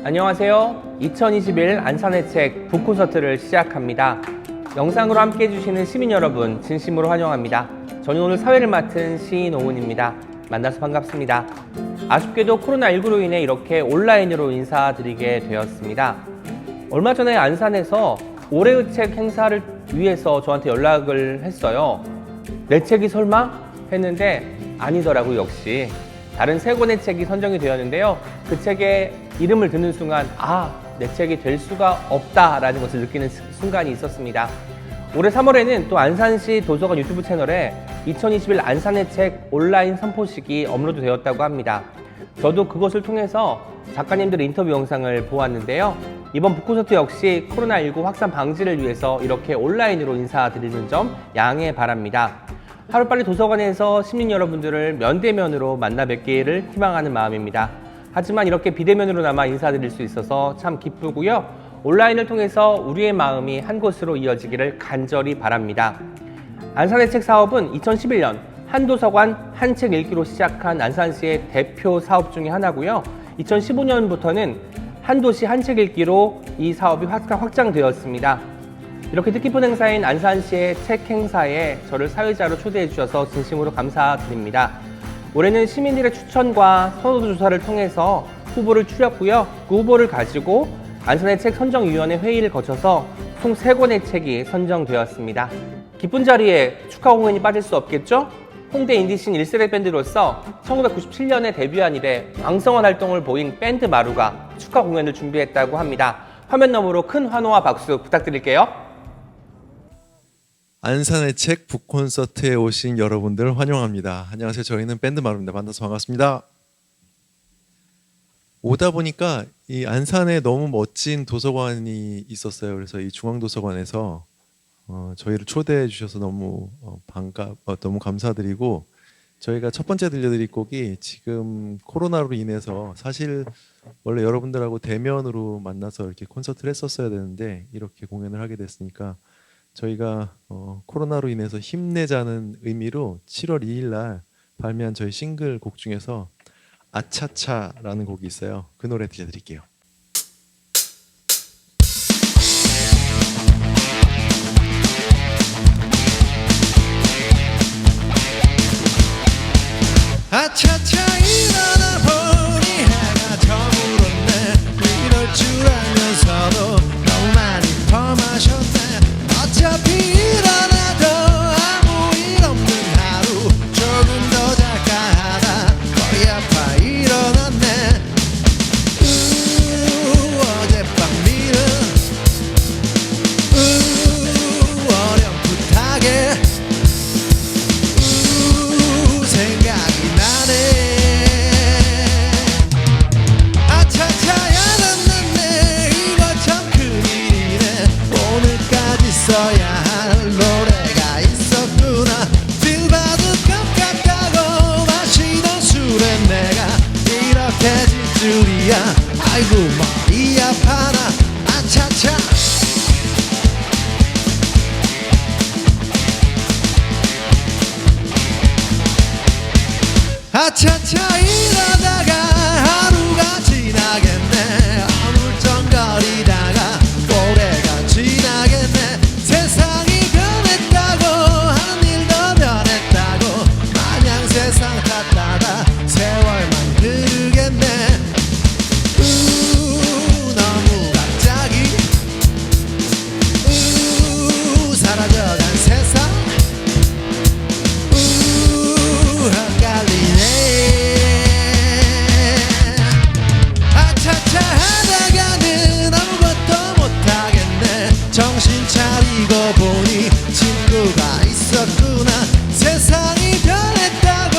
안녕하세요. 2021 안산의 책 북콘서트를 시작합니다. 영상으로 함께 해주시는 시민 여러분 진심으로 환영합니다. 저는 오늘 사회를 맡은 시인 오은입니다. 만나서 반갑습니다. 아쉽게도 코로나19로 인해 이렇게 온라인으로 인사드리게 되었습니다. 얼마 전에 안산에서 올해의 책 행사를 위해서 저한테 연락을 했어요. 내 책이 설마? 했는데 아니더라고요. 역시 다른 세 권의 책이 선정이 되었는데요. 그 책의 이름을 듣는 순간 내 책이 될 수가 없다라는 것을 느끼는 순간이 있었습니다. 올해 3월에는 또 안산시 도서관 유튜브 채널에 2021 안산의 책 온라인 선포식이 업로드 되었다고 합니다. 저도 그것을 통해서 작가님들의 인터뷰 영상을 보았는데요. 이번 북콘서트 역시 코로나19 확산 방지를 위해서 이렇게 온라인으로 인사드리는 점 양해 바랍니다. 하루빨리 도서관에서 시민 여러분들을 면대면으로 만나 뵙기를 희망하는 마음입니다. 하지만 이렇게 비대면으로나마 인사드릴 수 있어서 참 기쁘고요. 온라인을 통해서 우리의 마음이 한 곳으로 이어지기를 간절히 바랍니다. 안산의 책 사업은 2011년 한 도서관 한 책 읽기로 시작한 안산시의 대표 사업 중에 하나고요. 2015년부터는 한 도시 한 책 읽기로 이 사업이 확장되었습니다. 이렇게 뜻깊은 행사인 안산시의 책 행사에 저를 사회자로 초대해 주셔서 진심으로 감사드립니다. 올해는 시민들의 추천과 선호도 조사를 통해서 후보를 추렸고요. 그 후보를 가지고 안산의 책 선정위원회 회의를 거쳐서 총 3권의 책이 선정되었습니다. 기쁜 자리에 축하 공연이 빠질 수 없겠죠? 홍대 인디씬 1세대 밴드로서 1997년에 데뷔한 이래 왕성한 활동을 보인 밴드 마루가 축하 공연을 준비했다고 합니다. 화면 너머로 큰 환호와 박수 부탁드릴게요. 안산의 책 북콘서트에 오신 여러분들 환영합니다. 안녕하세요. 저희는 밴드 마루입니다. 만나서 반갑습니다. 오다 보니까 이 안산에 너무 멋진 도서관이 있었어요. 그래서 이 중앙도서관에서 저희를 초대해 주셔서 너무 너무 감사드리고, 저희가 첫 번째 들려드릴 곡이 지금 코로나로 인해서 사실 원래 여러분들하고 대면으로 만나서 이렇게 콘서트를 했었어야 되는데 이렇게 공연을 하게 됐으니까 저희가 코로나로 인해서 힘내자는 의미로 7월 2일 날 발매한 저희 싱글 곡 중에서 아차차라는 곡이 있어요. 그 노래 들려드릴게요. 아차차 일어나 보니 해가 저물었네. 이럴 줄 알면서도 너무 많이 더 마셨네. 어차피 일어나도 아무 일 없는 하루, 조금 더 잘까 하다 머리 아파 일어났네. 어젯밤 일은 어렴풋하게 생각이 써야 할 노래가 있었구나. 빌 받을 것 같다고 마시던 술에 내가 이렇게 질 줄이야. 아이고 머리 아파라. 아차차 아차차 이러다가 하루가 지나겠네. 어물쩡거리다가 올해가 지나겠네. 세상이 변했다고 하는 일도 변했다고 마냥 세상 탓하다 세월만 흐르겠네. 너무 갑자기 사라져간 세상 헷갈리네. 아차차 하다가는 아무것도 못하겠네. 정신 차리고 보니 친구가 있었구나. 세상이 변했다고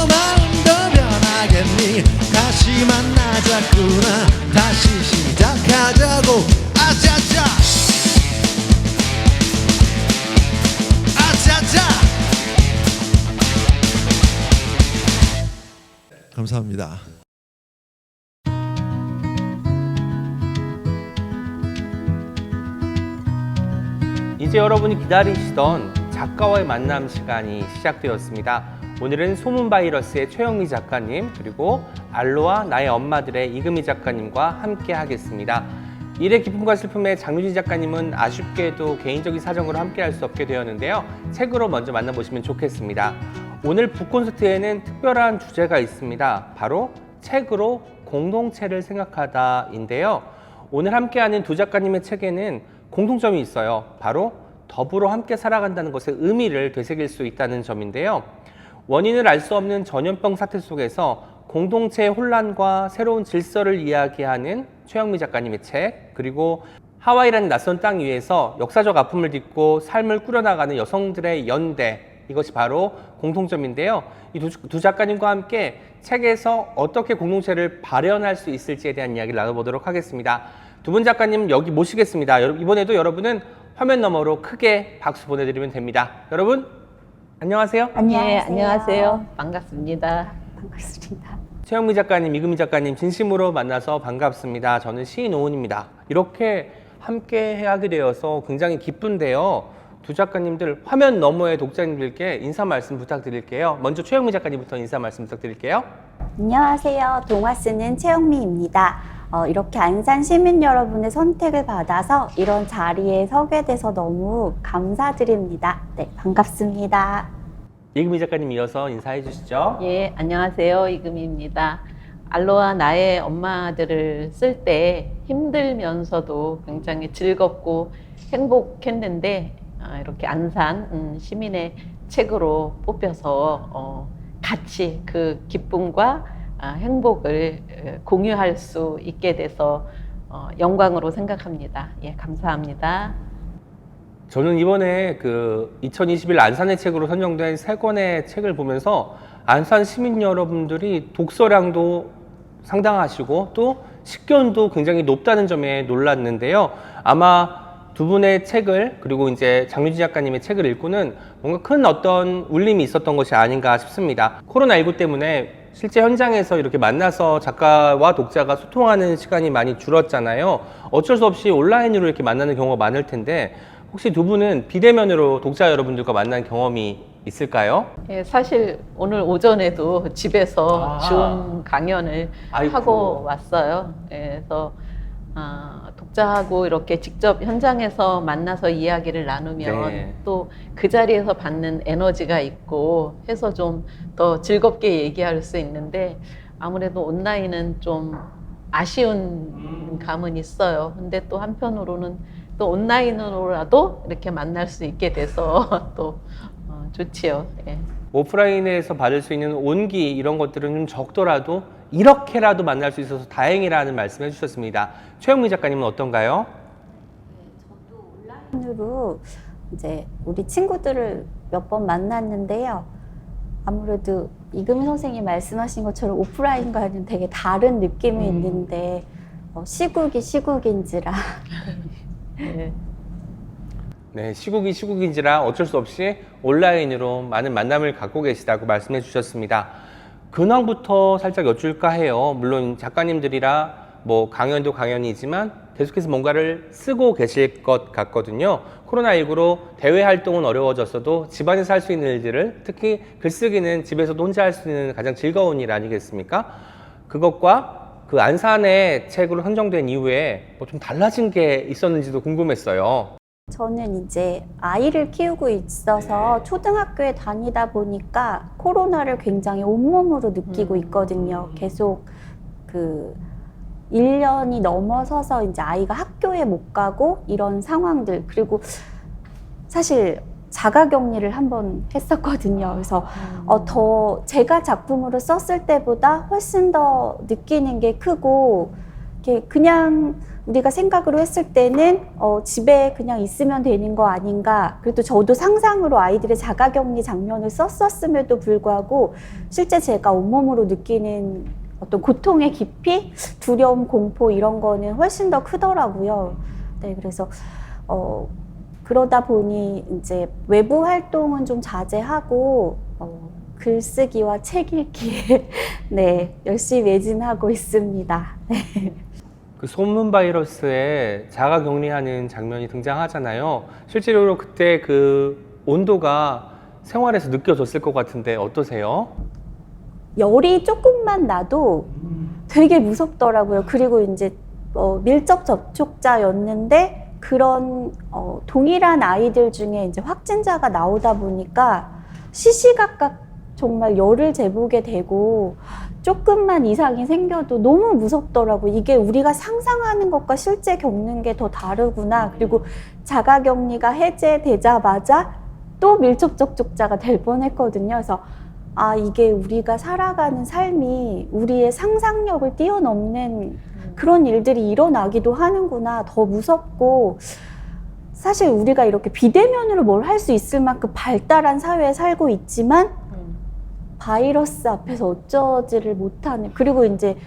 마음도 변하겠니. 다시 만나자꾸나. 다시 시작하자고. 아차차 아차차. 감사합니다. 이제 여러분이 기다리시던 작가와의 만남 시간이 시작되었습니다. 오늘은 소문 바이러스의 최영미 작가님, 그리고 알로아 나의 엄마들의 이금희 작가님과 함께 하겠습니다. 일의 기쁨과 슬픔의 장유진 작가님은 아쉽게도 개인적인 사정으로 함께 할 수 없게 되었는데요. 책으로 먼저 만나보시면 좋겠습니다. 오늘 북콘서트에는 특별한 주제가 있습니다. 바로 책으로 공동체를 생각하다인데요. 오늘 함께하는 두 작가님의 책에는 공통점이 있어요. 바로 더불어 함께 살아간다는 것의 의미를 되새길 수 있다는 점인데요. 원인을 알 수 없는 전염병 사태 속에서 공동체의 혼란과 새로운 질서를 이야기하는 최영미 작가님의 책, 그리고 하와이라는 낯선 땅 위에서 역사적 아픔을 딛고 삶을 꾸려나가는 여성들의 연대, 이것이 바로 공통점인데요. 이 두 작가님과 함께 책에서 어떻게 공동체를 발현할 수 있을지에 대한 이야기를 나눠보도록 하겠습니다. 두 분 작가님 여기 모시겠습니다. 이번에도 여러분은 화면 너머로 크게 박수 보내드리면 됩니다. 여러분 안녕하세요. 네, 안녕하세요. 반갑습니다. 반갑습니다. 최영미 작가님, 이금희 작가님 진심으로 만나서 반갑습니다. 저는 시인 오은입니다. 이렇게 함께 하게 되어서 굉장히 기쁜데요. 두 작가님들 화면 너머의 독자님들께 인사 말씀 부탁드릴게요. 먼저 최영미 작가님부터 인사 말씀 부탁드릴게요. 안녕하세요. 동화 쓰는 최영미입니다. 이렇게 안산 시민 여러분의 선택을 받아서 이런 자리에 서게 돼서 너무 감사드립니다. 네, 반갑습니다. 이금희 작가님 이어서 인사해 주시죠. 예, 안녕하세요. 이금희입니다. 알로아 나의 엄마들을 쓸 때 힘들면서도 굉장히 즐겁고 행복했는데 이렇게 안산 시민의 책으로 뽑혀서 같이 그 기쁨과 행복을 공유할 수 있게 돼서 영광으로 생각합니다. 예, 감사합니다. 저는 이번에 그 2021 안산의 책으로 선정된 세 권의 책을 보면서 안산 시민 여러분들이 독서량도 상당하시고 또 식견도 굉장히 높다는 점에 놀랐는데요. 아마 두 분의 책을, 그리고 이제 장유진 작가님의 책을 읽고는 뭔가 큰 어떤 울림이 있었던 것이 아닌가 싶습니다. 코로나19 때문에 실제 현장에서 이렇게 만나서 작가와 독자가 소통하는 시간이 많이 줄었잖아요. 어쩔 수 없이 온라인으로 이렇게 만나는 경우가 많을 텐데 혹시 두 분은 비대면으로 독자 여러분들과 만난 경험이 있을까요? 예, 사실 오늘 오전에도 집에서 아. 줌 강연을 아이고. 하고 왔어요. 예, 그래서 독자하고 이렇게 직접 현장에서 만나서 이야기를 나누면 네. 또 그 자리에서 받는 에너지가 있고 해서 좀 더 즐겁게 얘기할 수 있는데 아무래도 온라인은 좀 아쉬운 감은 있어요. 근데 또 한편으로는 또 온라인으로라도 이렇게 만날 수 있게 돼서 또 좋지요. 예. 오프라인에서 받을 수 있는 온기 이런 것들은 좀 적더라도 이렇게라도 만날 수 있어서 다행이라는 말씀 해주셨습니다. 최영미 작가님은 어떤가요? 저도 온라인으로 이제 우리 친구들을 몇 번 만났는데요. 아무래도 이금희 선생님이 말씀하신 것처럼 오프라인과는 되게 다른 느낌이 있는데 시국이 시국인지라 예. 네, 시국이 시국인지라 어쩔 수 없이 온라인으로 많은 만남을 갖고 계시다고 말씀해 주셨습니다. 근황부터 살짝 여쭐까 해요. 물론 작가님들이라 뭐 강연도 강연이지만 계속해서 뭔가를 쓰고 계실 것 같거든요. 코로나19로 대외 활동은 어려워졌어도 집안에서 할 수 있는 일들을, 특히 글쓰기는 집에서도 혼자 할 수 있는 가장 즐거운 일 아니겠습니까? 그것과 그 안산의 책으로 선정된 이후에 뭐 좀 달라진 게 있었는지도 궁금했어요. 저는 이제 아이를 키우고 있어서 초등학교에 다니다 보니까 코로나를 굉장히 온몸으로 느끼고 있거든요. 계속 그 1년이 넘어서서 이제 아이가 학교에 못 가고 이런 상황들, 그리고 사실 자가격리를 한번 했었거든요. 그래서 더 제가 작품으로 썼을 때보다 훨씬 더 느끼는 게 크고, 이렇게 그냥 우리가 생각으로 했을 때는 집에 그냥 있으면 되는 거 아닌가. 그래도 저도 상상으로 아이들의 자가격리 장면을 썼었음에도 불구하고 실제 제가 온몸으로 느끼는 어떤 고통의 깊이, 두려움, 공포 이런 거는 훨씬 더 크더라고요. 네, 그래서 그러다 보니 이제 외부 활동은 좀 자제하고 글쓰기와 책 읽기에 네, 열심히 매진하고 있습니다. 네. 그 소문 바이러스에 자가 격리하는 장면이 등장하잖아요. 실제로 그때 그 온도가 생활에서 느껴졌을 것 같은데 어떠세요? 열이 조금만 나도 되게 무섭더라고요. 그리고 이제 밀접 접촉자였는데 그런 동일한 아이들 중에 이제 확진자가 나오다 보니까 시시각각 정말 열을 재보게 되고 조금만 이상이 생겨도 너무 무섭더라고요. 이게 우리가 상상하는 것과 실제 겪는 게 더 다르구나. 그리고 자가격리가 해제되자마자 또 밀접 접촉자가 될 뻔했거든요. 그래서 아, 이게 우리가 살아가는 삶이 우리의 상상력을 뛰어넘는 그런 일들이 일어나기도 하는구나. 더 무섭고, 사실 우리가 이렇게 비대면으로 뭘 할 수 있을 만큼 발달한 사회에 살고 있지만 바이러스 앞에서 어쩌지를 못하는, 그리고 이제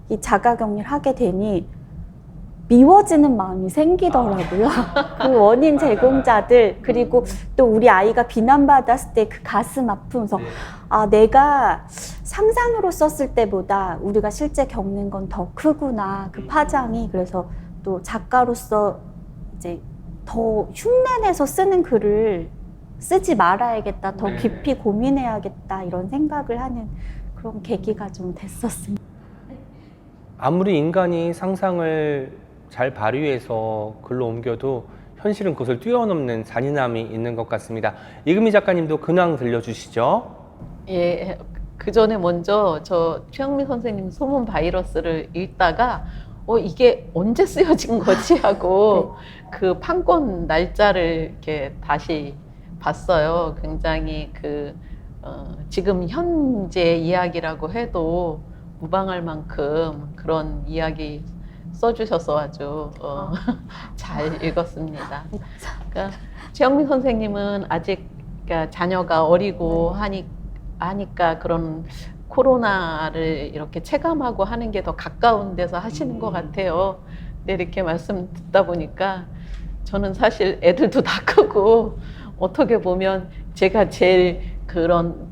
이 자가격리를 하게 되니 미워지는 마음이 생기더라고요. 그 원인 제공자들, 그리고 또 우리 아이가 비난받았을 때 그 가슴 아프면서 아, 내가 상상으로 썼을 때보다 우리가 실제 겪는 건 더 크구나, 그 파장이. 그래서 또 작가로서 이제 더 흉내내서 쓰는 글을 쓰지 말아야겠다, 더 깊이 고민해야겠다, 이런 생각을 하는 그런 계기가 좀 됐었습니다. 아무리 인간이 상상을 잘 발휘해서 글로 옮겨도 현실은 그것을 뛰어넘는 잔인함이 있는 것 같습니다. 이금희 작가님도 근황 들려주시죠. 예, 그 전에 먼저 저 최영미 선생님 소문 바이러스를 읽다가 이게 언제 쓰여진 거지 하고 그 판권 날짜를 이렇게 다시 봤어요. 굉장히 지금 현재 이야기라고 해도 무방할 만큼 그런 이야기 써주셔서 아주 잘 읽었습니다. 그러니까 최영미 선생님은 아직 그러니까 자녀가 어리고 하니까 그런 코로나를 이렇게 체감하고 하는 게 더 가까운 데서 하시는 것 같아요. 근데 이렇게 말씀 듣다 보니까 저는 사실 애들도 다 크고 어떻게 보면 제가 제일 그런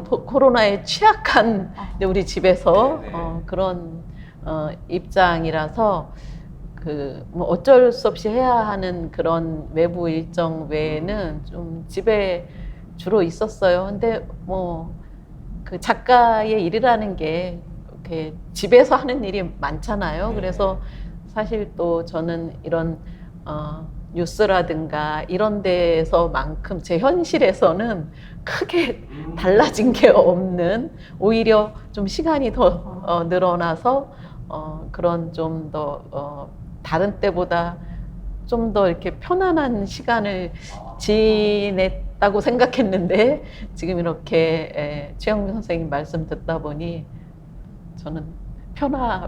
코로나에 취약한 우리 집에서 그런 입장이라서 뭐 어쩔 수 없이 해야 하는 그런 외부 일정 외에는 좀 집에 주로 있었어요. 근데 뭐 그 작가의 일이라는 게 이렇게 집에서 하는 일이 많잖아요. 그래서 사실 또 저는 이런 뉴스라든가 이런 데에서만큼 제 현실에서는 크게 달라진 게 없는, 오히려 좀 시간이 더 늘어나서 그런 좀 더 다른 때보다 좀 더 이렇게 편안한 시간을 지냈다고 생각했는데 지금 이렇게 최영미 선생님 말씀 듣다 보니 저는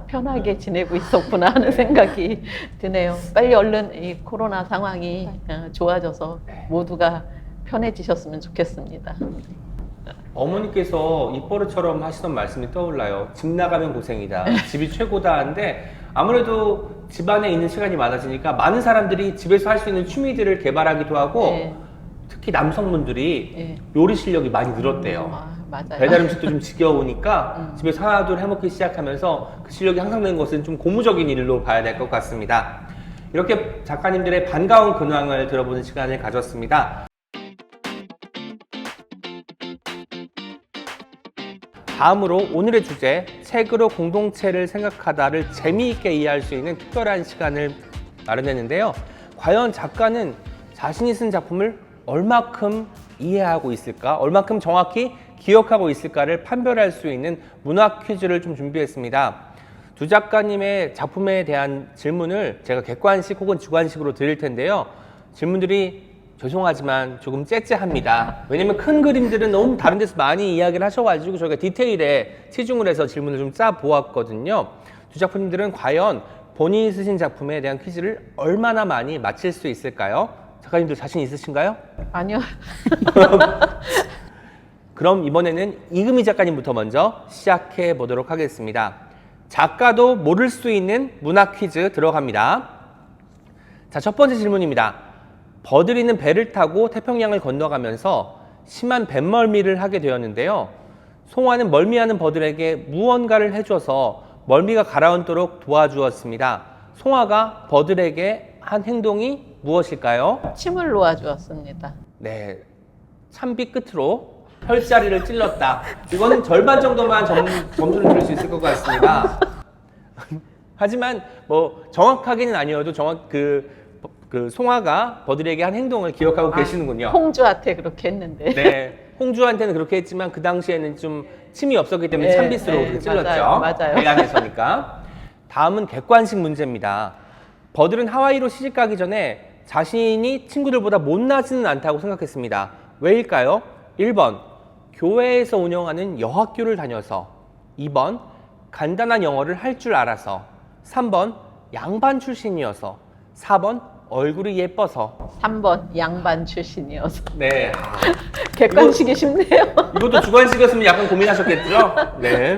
편하게 지내고 있었구나 하는 생각이 드네요. 빨리 얼른 이 코로나 상황이 좋아져서 모두가 편해지셨으면 좋겠습니다. 어머니께서 입버릇처럼 하시던 말씀이 떠올라요. 집 나가면 고생이다. 집이 최고다. 한데 아무래도 집안에 있는 시간이 많아지니까 많은 사람들이 집에서 할 수 있는 취미들을 개발하기도 하고 네. 특히 남성분들이 네. 요리 실력이 많이 늘었대요. 맞아요. 배달 음식도 좀 지겨우니까 집에서 하나둘 해먹기 시작하면서 그 실력이 향상되는 것은 좀 고무적인 일로 봐야 될 것 같습니다. 이렇게 작가님들의 반가운 근황을 들어보는 시간을 가졌습니다. 다음으로 오늘의 주제, 책으로 공동체를 생각하다를 재미있게 이해할 수 있는 특별한 시간을 마련했는데요. 과연 작가는 자신이 쓴 작품을 얼마큼 이해하고 있을까? 얼마큼 정확히 기억하고 있을까를 판별할 수 있는 문학 퀴즈를 좀 준비했습니다. 두 작가님의 작품에 대한 질문을 제가 객관식 혹은 주관식으로 드릴 텐데요. 질문들이 죄송하지만 조금 째째합니다. 왜냐면 큰 그림들은 너무 다른 데서 많이 이야기를 하셔가지고 저희가 디테일에 치중을 해서 질문을 좀 짜보았거든요. 두 작품들은 과연 본인이 쓰신 작품에 대한 퀴즈를 얼마나 많이 맞힐 수 있을까요? 작가님들 자신 있으신가요? 아니요. 그럼 이번에는 이금희 작가님부터 먼저 시작해 보도록 하겠습니다. 작가도 모를 수 있는 문학 퀴즈 들어갑니다. 자, 첫 번째 질문입니다. 버들이는 배를 타고 태평양을 건너가면서 심한 뱃멀미를 하게 되었는데요. 송화는 멀미하는 버들에게 무언가를 해줘서 멀미가 가라앉도록 도와주었습니다. 송화가 버들에게 한 행동이 무엇일까요? 침을 놓아주었습니다. 네, 참비 끝으로 혈자리를 찔렀다. 이거는 절반 정도만 점수를 드릴 수 있을 것 같습니다. 하지만 뭐 정확하게는 아니어도 그 송아가 버들에게 한 행동을 기억하고 계시는군요. 홍주한테 그렇게 했는데. 네, 홍주한테는 그렇게 했지만 그 당시에는 좀 침이 없었기 때문에 네, 참빗으로 네, 그렇게 찔렀죠. 맞아요. 대안에서니까. 다음은 객관식 문제입니다. 버들은 하와이로 시집 가기 전에 자신이 친구들보다 못나지는 않다고 생각했습니다. 왜일까요? 1번, 교회에서 운영하는 여학교를 다녀서. 2번, 간단한 영어를 할 줄 알아서. 3번, 양반 출신이어서. 4번, 얼굴이 예뻐서. 3번 양반 출신이어서. 네. 객관식이 쉽네요. 이것도 주관식이었으면 약간 고민하셨겠죠? 네.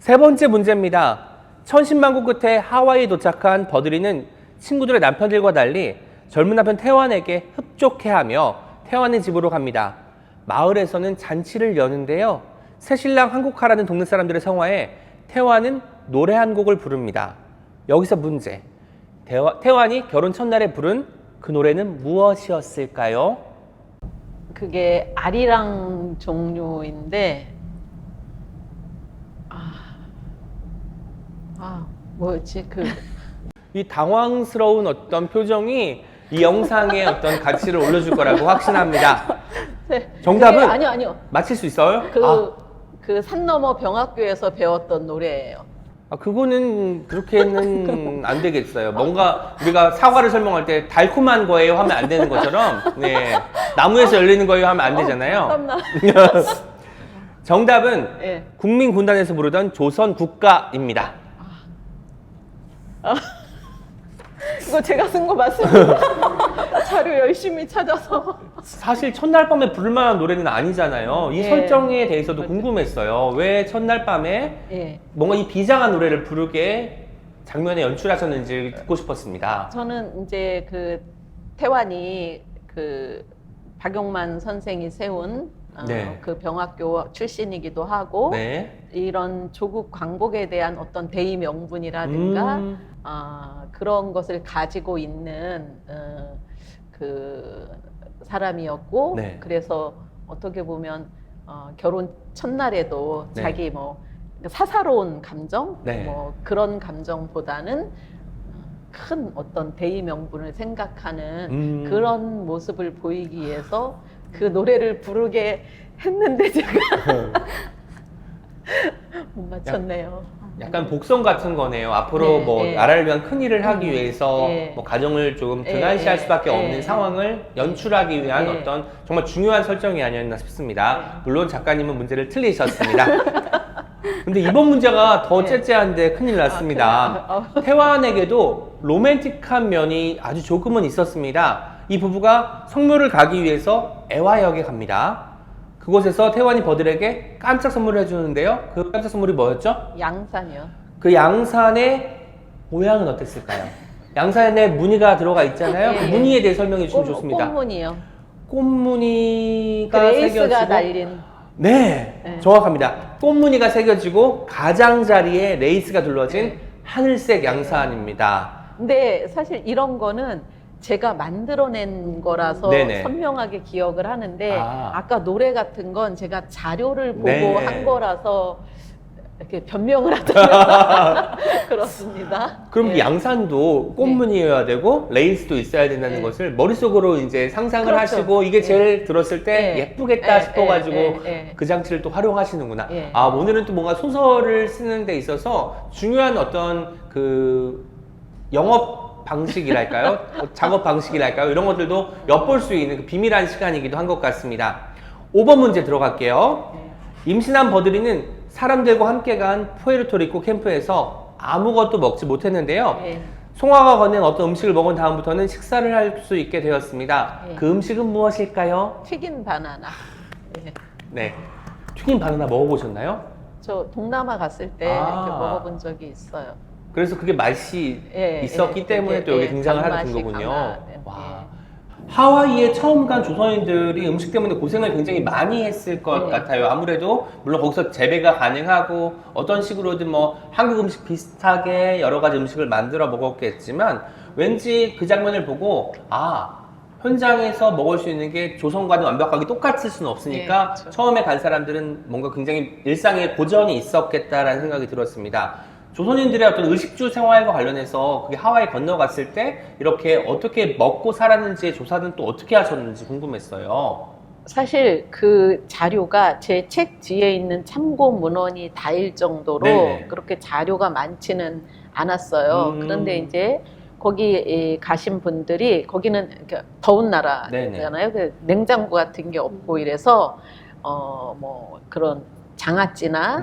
세 번째 문제입니다. 천신만고 끝에 하와이에 도착한 버들이는 친구들의 남편들과 달리 젊은 남편 태완에게 흡족해하며 태완의 집으로 갑니다. 마을에서는 잔치를 여는데요. 새신랑 한국하라는 동네 사람들의 성화에 태완은 노래 한 곡을 부릅니다. 여기서 문제. 태완이 결혼 첫날에 부른 그 노래는 무엇이었을까요? 그게 아리랑 종류인데 뭐였지 이 당황스러운 어떤 표정이 이 영상에 어떤 가치를 올려줄 거라고 확신합니다. 네, 정답은 그게 아니요. 맞힐 수 있어요? 그 산 너머 병학교에서 배웠던 노래예요. 그거는 그렇게는 안 되겠어요. 뭔가 우리가 사과를 설명할 때 달콤한 거예요 하면 안 되는 것처럼, 네, 나무에서 열리는 거예요 하면 안 되잖아요. 잠깐만. 정답은 네. 국민군단에서 부르던 조선 국가입니다. 이거 제가 쓴 거 맞습니다. 자료 열심히 찾아서. 사실 첫날 밤에 부를 만한 노래는 아니잖아요. 이 예. 설정에 대해서도 그렇죠. 궁금했어요. 왜 첫날 밤에 예. 뭔가 이 비장한 노래를 부르게 장면에 연출하셨는지 듣고 싶었습니다. 저는 이제 그 태완이 그 박용만 선생이 세운 네. 그 병학교 출신이기도 하고 네. 이런 조국 광복에 대한 어떤 대의 명분이라든가 그런 것을 가지고 있는 그 사람이었고 네. 그래서 어떻게 보면 결혼 첫날에도 네. 자기 뭐 사사로운 감정 네. 뭐 그런 감정보다는 큰 어떤 대의 명분을 생각하는 그런 모습을 보이기 위해서 그 노래를 부르게 했는데 제가 못 맞췄네요. 약간 복선 같은 거네요. 앞으로 네, 뭐 네. 나라를 위한 큰 일을 하기 위해서 네. 뭐 가정을 조금 네, 등한시할 네, 수밖에 네. 없는 상황을 연출하기 위한 네. 어떤 정말 중요한 설정이 아니었나 싶습니다. 물론 작가님은 문제를 틀리셨습니다. 근데 이번 문제가 더 네. 째째한데 큰일 났습니다. 태완에게도 로맨틱한 면이 아주 조금은 있었습니다. 이 부부가 성묘를 가기 위해서 애화역에 갑니다. 그곳에서 태완이 버들에게 깜짝 선물을 해주는데요. 그 깜짝 선물이 뭐였죠? 양산이요. 그 양산의 모양은 어땠을까요? 양산에 무늬가 들어가 있잖아요. 그 예, 예. 무늬에 대해 설명해 주시면 좋습니다. 꽃무늬요. 꽃무늬가 그레이스가 새겨지고 달린. 네, 네. 정확합니다. 꽃무늬가 새겨지고 가장자리에 레이스가 둘러진 네. 하늘색 양산입니다. 근데 사실 이런 거는 제가 만들어낸 거라서 네네. 선명하게 기억을 하는데 아. 아까 노래 같은 건 제가 자료를 보고 네. 한 거라서 이렇게 변명을 하더라고요. 그렇습니다. 그럼 예. 그 양산도 꽃무늬여야 되고 레이스도 있어야 된다는 네. 것을 머릿속으로 이제 상상을 그렇죠. 하시고 이게 제일 들었을 때 네. 예쁘겠다 네. 싶어가지고 네. 네. 그 장치를 또 활용하시는구나. 네. 아, 오늘은 또 뭔가 소설을 쓰는 데 있어서 중요한 어떤 그 영업 방식이랄까요? 작업 방식이랄까요? 이런 것들도 엿볼 수 있는 그 비밀한 시간이기도 한 것 같습니다. 5번 문제 들어갈게요. 임신한 버들이는 사람들과 함께 간 푸에르토리코 캠프에서 아무것도 먹지 못했는데요. 네. 송아가 건넨 어떤 음식을 먹은 다음부터는 식사를 할 수 있게 되었습니다. 네. 그 음식은 무엇일까요? 튀긴 바나나. 네. 네, 튀긴 바나나 먹어보셨나요? 저 동남아 갔을 때 아. 이렇게 먹어본 적이 있어요. 그래서 그게 맛이 예, 있었기 예, 때문에 예, 또 여기 예, 등장을 하게 된 단맛이 거군요. 강한, 와. 하와이에 처음 간 조선인들이 음식 때문에 고생을 굉장히 많이 했을 것 네. 같아요. 아무래도 물론 거기서 재배가 가능하고 어떤 식으로든 뭐 한국 음식 비슷하게 여러 가지 음식을 만들어 먹었겠지만 왠지 그 장면을 보고 현장에서 먹을 수 있는 게 조선과는 완벽하게 똑같을 수는 없으니까 네, 그렇죠. 처음에 간 사람들은 뭔가 굉장히 일상에 고전이 있었겠다라는 생각이 들었습니다. 조선인들의 어떤 의식주 생활과 관련해서 그게 하와이 건너갔을 때 이렇게 어떻게 먹고 살았는지의 조사는 또 어떻게 하셨는지 궁금했어요. 사실 그 자료가 제 책 뒤에 있는 참고 문헌이 다일 정도로 네네. 그렇게 자료가 많지는 않았어요. 음. 그런데 이제 거기 가신 분들이 거기는 이렇게 더운 나라잖아요. 그 냉장고 같은 게 없고 이래서 뭐 그런 장아찌나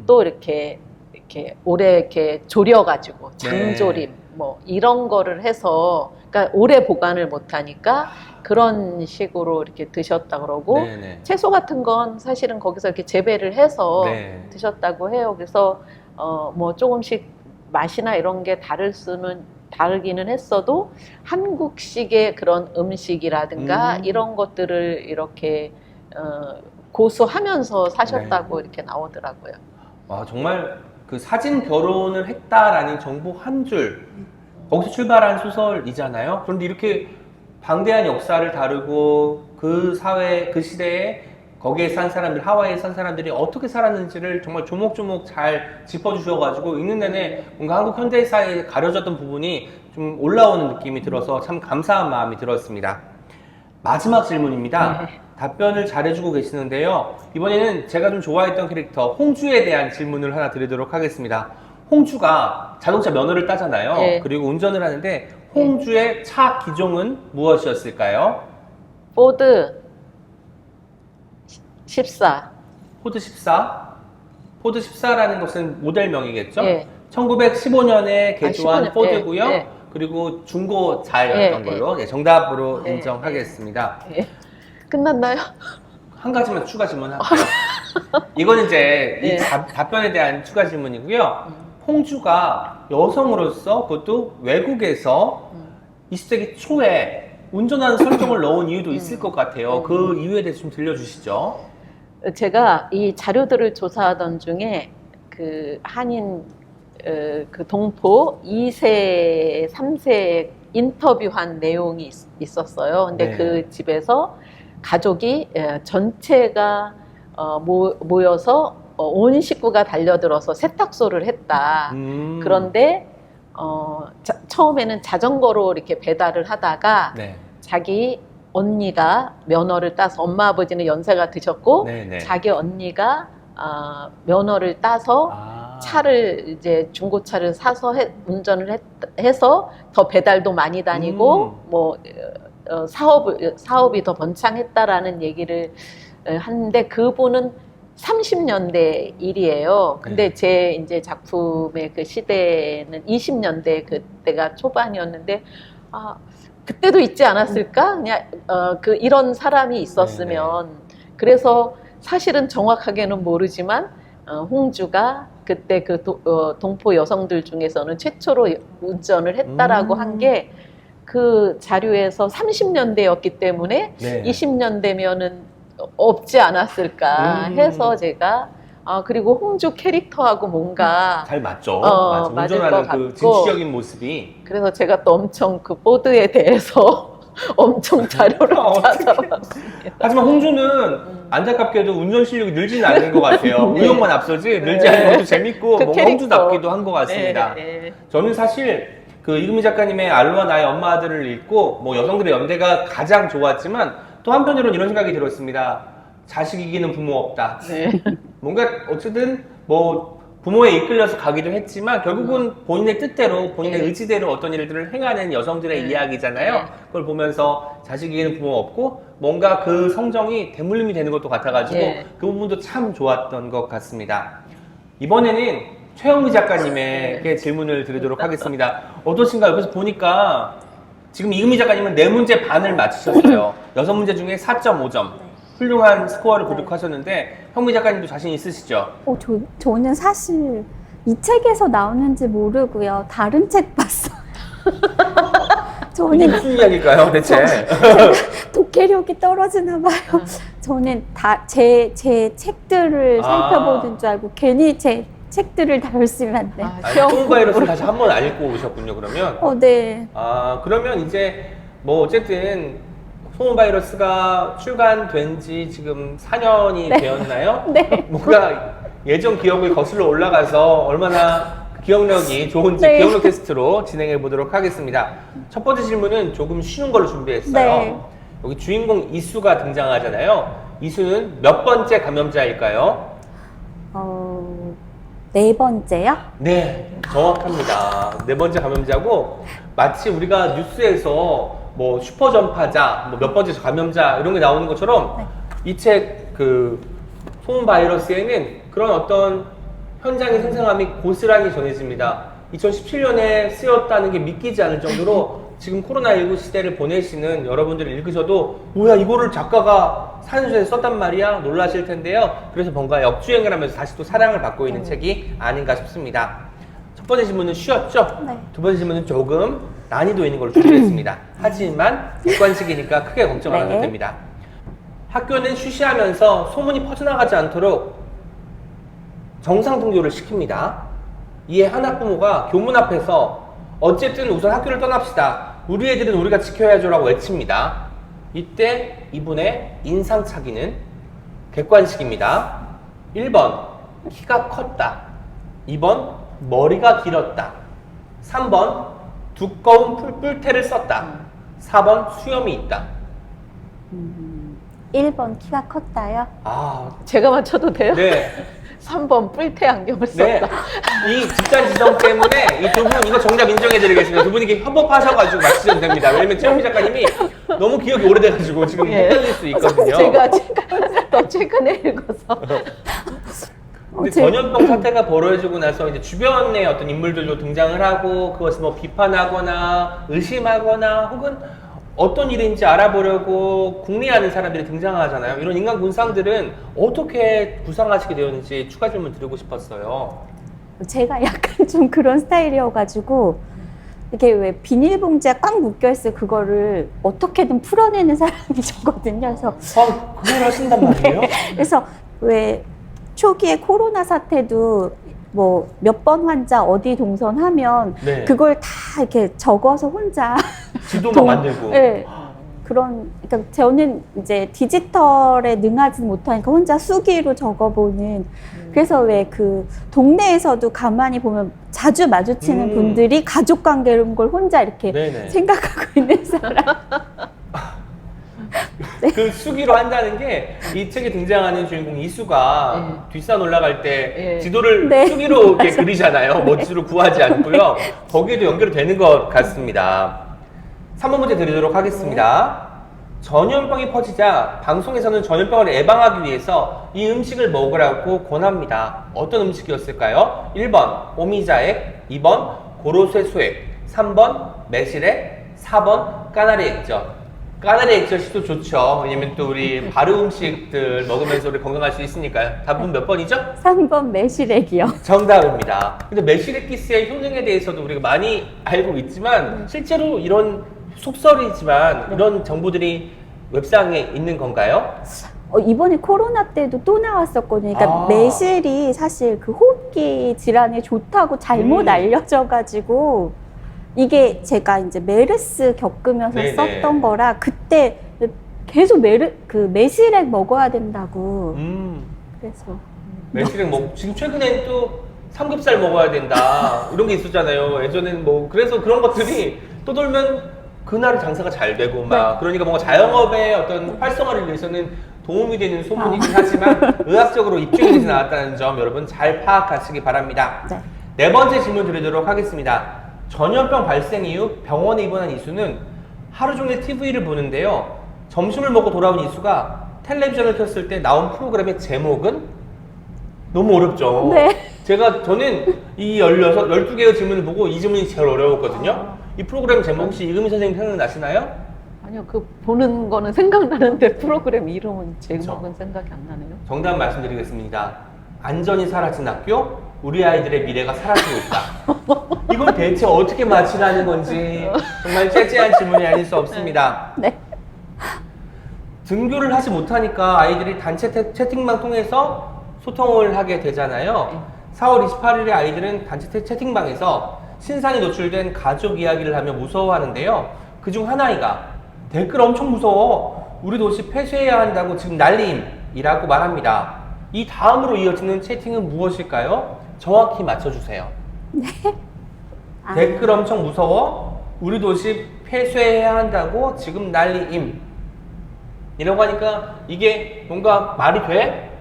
또 이렇게 오래 이렇게 졸여가지고 장조림 네. 뭐 이런 거를 해서 그러니까 오래 보관을 못하니까 그런 식으로 이렇게 드셨다 그러고 네네. 채소 같은 건 사실은 거기서 이렇게 재배를 해서 네. 드셨다고 해요. 그래서 뭐 조금씩 맛이나 이런 게 다르기는 했어도 한국식의 그런 음식이라든가 이런 것들을 이렇게 고수하면서 사셨다고 이렇게 나오더라고요. 와, 정말 그 사진 결혼을 했다라는 정보 한 줄, 거기서 출발한 소설이잖아요. 그런데 이렇게 방대한 역사를 다루고 그 사회, 그 시대에 거기에 산 사람들, 하와이에 산 사람들이 어떻게 살았는지를 정말 조목조목 잘 짚어주셔가지고 읽는 내내 뭔가 한국 현대사에 가려졌던 부분이 좀 올라오는 느낌이 들어서 참 감사한 마음이 들었습니다. 마지막 질문입니다. 네. 답변을 잘해주고 계시는데요. 이번에는 제가 좀 좋아했던 캐릭터 홍주에 대한 질문을 하나 드리도록 하겠습니다. 홍주가 자동차 면허를 따잖아요. 네. 그리고 운전을 하는데 홍주의 차 기종은 무엇이었을까요? 포드 14. 포드 14. 포드 14라는 것은 모델명이겠죠? 예. 1915년에 개조한 15년, 포드고요. 예, 예. 그리고 중고차였던 예, 걸로 정답으로 예, 인정하겠습니다. 예. 끝났나요? 한 가지만 추가 질문할게요. 이건 이제 이 예. 답변에 대한 추가 질문이고요. 홍주가 여성으로서 그것도 외국에서 20세기 초에 운전하는 설정을 넣은 이유도 있을 것 같아요. 그 이유에 대해서 좀 들려주시죠. 제가 이 자료들을 조사하던 중에 그 한인 그 동포 2세, 3세 인터뷰한 내용이 있었어요. 근데 네. 그 집에서 가족이 전체가 모여서 온 식구가 달려들어서 세탁소를 했다. 그런데 처음에는 자전거로 이렇게 배달을 하다가 네. 자기 언니가 면허를 따서 엄마 아버지는 연세가 드셨고 네네. 자기 언니가 면허를 따서 차를 이제 중고차를 사서 운전을 해서 더 배달도 많이 다니고 뭐 사업이 더 번창했다라는 얘기를 하는데 그분은 30년대 일이에요. 근데 네. 제 이제 작품의 그 시대는 20년대 그때가 초반이었는데 그때도 있지 않았을까? 그냥 이런 사람이 있었으면 그래서 사실은 정확하게는 모르지만 홍주가 그때 그 동포 여성들 중에서는 최초로 운전을 했다라고 한 게 그 자료에서 30년대였기 때문에 네. 20년대면은 없지 않았을까 해서 제가 그리고 홍주 캐릭터하고 뭔가 잘 맞죠. 맞을 운전하는 것 그 같고. 진취적인 모습이. 그래서 제가 또 엄청 그 포드에 대해서 엄청 자료를 찾아봤습니다. 하지만 홍주는 안타깝게도 운전 실력이 늘지는 않는 것 같아요. 의욕만 앞서지 늘지 않는 것도 재밌고 그 뭔가 캐릭터. 홍주답기도 한 것 같습니다. 네. 저는 사실 그 이금희 작가님의 알루와 나의 엄마 아들을 읽고 뭐 여성들의 연대가 가장 좋았지만 또 한편으로는 이런 생각이 들었습니다. 자식 이기는 부모 없다. 네. 뭔가 어쨌든 뭐 부모에 이끌려서 가기도 했지만 결국은 본인의 뜻대로 본인의 네. 의지대로 어떤 일들을 행하는 여성들의 네. 이야기잖아요. 네. 그걸 보면서 자식 이기는 부모 없고 뭔가 그 성정이 대물림이 되는 것도 같아가지고 네. 그 부분도 참 좋았던 것 같습니다. 이번에는 최영미 작가님에게 질문을 드리도록 하겠습니다. 어떠신가요? 옆에서 보니까 지금 이금희 작가님은 4문제 반을 맞추셨어요. 6문제 중에 4.5점. 훌륭한 스코어를 기록하셨는데 형미 작가님도 자신 있으시죠? 저는 사실 이 책에서 나오는지 모르고요. 다른 책 봤어요. 이게 저는 무슨 이야기일까요, 대체? 독해력이 떨어지나 봐요. 저는 다 제 책들을 살펴보는 줄 알고 괜히 제 책들을 다 열심히 한대. 똥바이러스를 다시 한 번 읽고 오셨군요, 그러면. 네. 그러면 이제 뭐 어쨌든 소음 바이러스가 출간된 지 지금 4년이 네. 되었나요? 네. 뭔가 예전 기억을 거슬러 올라가서 얼마나 기억력이 좋은지 네. 기억력 테스트로 진행해 보도록 하겠습니다. 첫 번째 질문은 조금 쉬운 걸로 준비했어요. 네. 여기 주인공 이수가 등장하잖아요. 이수는 몇 번째 감염자일까요? 네 번째요? 네, 정확합니다. 네 번째 감염자고, 마치 우리가 뉴스에서 뭐 슈퍼 전파자, 뭐 몇 번째 감염자 이런 게 나오는 것처럼 네. 이 책 그 소음 바이러스에는 그런 어떤 현장의 생생함이 고스란히 전해집니다. 2017년에 쓰였다는 게 믿기지 않을 정도로 지금 코로나19 시대를 보내시는 여러분들이 읽으셔도 뭐야 이거를 작가가 사전에 썼단 말이야 놀라실 텐데요. 그래서 뭔가 역주행을 하면서 다시 또 사랑을 받고 있는 책이 아닌가 싶습니다. 첫 번째 질문은 쉬웠죠? 네. 두 번째 질문은 조금 난이도 있는 걸로 준비했습니다. 하지만 객관식이니까 크게 걱정 안 해도 네. 됩니다. 학교는 쉬쉬하면서 소문이 퍼져나가지 않도록 정상 등교를 시킵니다. 이에 한 학부모가 교문 앞에서 어쨌든 우선 학교를 떠납시다. 우리 애들은 우리가 지켜야죠 라고 외칩니다. 이때 이분의 인상착의는 객관식입니다. 1번 키가 컸다. 2번 머리가 길었다. 3번 두꺼운 뿔테를 썼다. 4번 수염이 있다. 1번 키가 컸다요? 아, 제가 맞춰도 돼요? 네. 3번 뿔테 안경을 썼다. 네. 이 집단 지정 때문에 이 두 분 이거 정답 인정해드리겠습니다. 두 분이 이렇게 협업하셔가지고 맞추셔도 됩니다. 왜냐면 최영미 작가님이 너무 기억이 오래돼가지고 지금 예. 헷갈릴 수 있거든요. 제가 더 최근에 읽어서. 근데 전염병 사태가 벌어지고 나서 이제 주변의 어떤 인물들도 등장을 하고 그것을 뭐 비판하거나 의심하거나 혹은 어떤 일인지 알아보려고 궁리하는 사람들이 등장하잖아요. 이런 인간 군상들은 어떻게 구상하시게 되었는지 추가 질문 드리고 싶었어요. 제가 약간 좀 그런 스타일이어가지고 이렇게 왜 비닐봉지에 꽉 묶여있어 그거를 어떻게든 풀어내는 사람이 저거든요. 그래서 그걸 하신단 말이에요? 그래서 왜 초기에 코로나 사태도 뭐 몇 번 환자 어디 동선하면 네. 그걸 다 이렇게 적어서 혼자 지도만 만들고. 네. 그런 그러니까 저는 이제 디지털에 능하지 못하니까 혼자 수기로 적어보는 그래서 왜 그 동네에서도 가만히 보면 자주 마주치는 분들이 가족 관계인 걸 혼자 이렇게 네네. 생각하고 있는 사람. 그 수기로 한다는 게 이 책에 등장하는 주인공 이수가 뒷산 올라갈 때 예. 지도를 네. 수기로 이렇게 그리잖아요. 멋지로 구하지 않고요. 거기에도 연결이 되는 것 같습니다. 3번 문제 드리도록 하겠습니다. 전염병이 퍼지자 방송에서는 전염병을 예방하기 위해서 이 음식을 먹으라고 권합니다. 어떤 음식이었을까요? 1번 오미자액, 2번 고로쇠수액, 3번 매실액, 4번 까나리 액젓. 까나리 액젓이 또 좋죠. 왜냐면 또 우리 발효 음식들 먹으면서 우리 건강할 수 있으니까요. 답은 몇 번이죠? 3번 매실액이요. 정답입니다. 근데 매실액 기스의 효능에 대해서도 우리가 많이 알고 있지만 실제로 이런 속설이지만 이런 정보들이 웹상에 있는 건가요? 이번에 코로나 때도 또 나왔었거든요. 그러니까 아. 매실이 사실 그 호흡기 질환에 좋다고 잘못 알려져가지고 이게 제가 이제 메르스 겪으면서 네네. 썼던 거라 그때 계속 매실액 먹어야 된다고 그래서 매실액 지금 최근엔 또 삼겹살 먹어야 된다 이런 게 있었잖아요. 예전에는 뭐 그래서 그런 것들이 또 돌면 그날 장사가 잘 되고 막 그러니까 뭔가 자영업의 어떤 활성화를 위해서는 도움이 되는 소문이긴 하지만 의학적으로 입증이 되지 않았다는 점 여러분 잘 파악하시기 바랍니다. 네. 네 번째 질문 드리도록 하겠습니다. 전염병 발생 이후 병원에 입원한 이수는 하루 종일 TV를 보는데요. 점심을 먹고 돌아온 이수가 텔레비전을 켰을 때 나온 프로그램의 제목은? 너무 어렵죠? 네. 저는 이 12개의 질문을 보고 이 질문이 제일 어려웠거든요. 이 프로그램 제목 혹시 이금희 선생님 생각나시나요? 아니요, 그 보는 거는 생각나는데 프로그램 이름은 제목은 그쵸. 생각이 안 나네요. 정답 말씀드리겠습니다. 안전이 사라진 학교, 우리 아이들의 미래가 사라지고 있다. 이걸 대체 어떻게 맞히라는 건지 정말 째째한 질문이 아닐 수 없습니다. 네. 등교를 하지 못하니까 아이들이 단체 채팅방 통해서 소통을 하게 되잖아요. 4월 28일에 아이들은 단체 채팅방에서 신상이 노출된 가족 이야기를 하며 무서워하는데요. 그중 한 아이가 댓글 엄청 무서워. 우리 도시 폐쇄해야 한다고 지금 난리임이라고 말합니다. 이 다음으로 이어지는 채팅은 무엇일까요? 정확히 맞춰주세요. 아, 댓글 엄청 무서워. 우리 도시 폐쇄해야 한다고 지금 난리임. 이라고 하니까 이게 뭔가 말이 돼?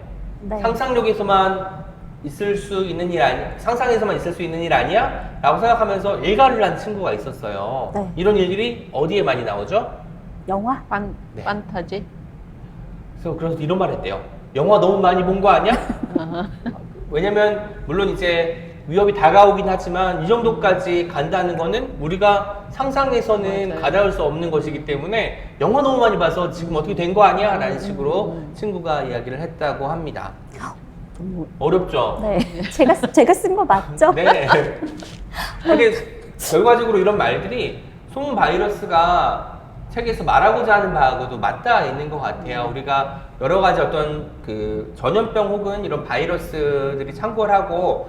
네. 상상력에서만 있을 수 있는 일 아니야? 상상에서만 있을 수 있는 일 아니야? 라고 생각하면서 일가를 한 친구가 있었어요. 네. 이런 일들이 어디에 많이 나오죠? 영화? 네. 판타지? 그래서 이런 말 했대요. 영화 너무 많이 본 거 아니야? 왜냐면 물론 이제 위협이 다가오긴 하지만 이 정도까지 간다는 거는 우리가 상상해서는 맞아요. 가다울 수 없는 것이기 때문에 영화 너무 많이 봐서 지금 어떻게 된 거 아니야? 라는 식으로 친구가 이야기를 했다고 합니다. 좀 어렵죠? 네. 제가 쓴 거 맞죠? 네. 근데 결과적으로 이런 말들이 소문 바이러스가 책에서 말하고자 하는 바하고도 맞닿아 있는 것 같아요. 우리가 여러 가지 어떤 그 전염병 혹은 이런 바이러스들이 창궐 하고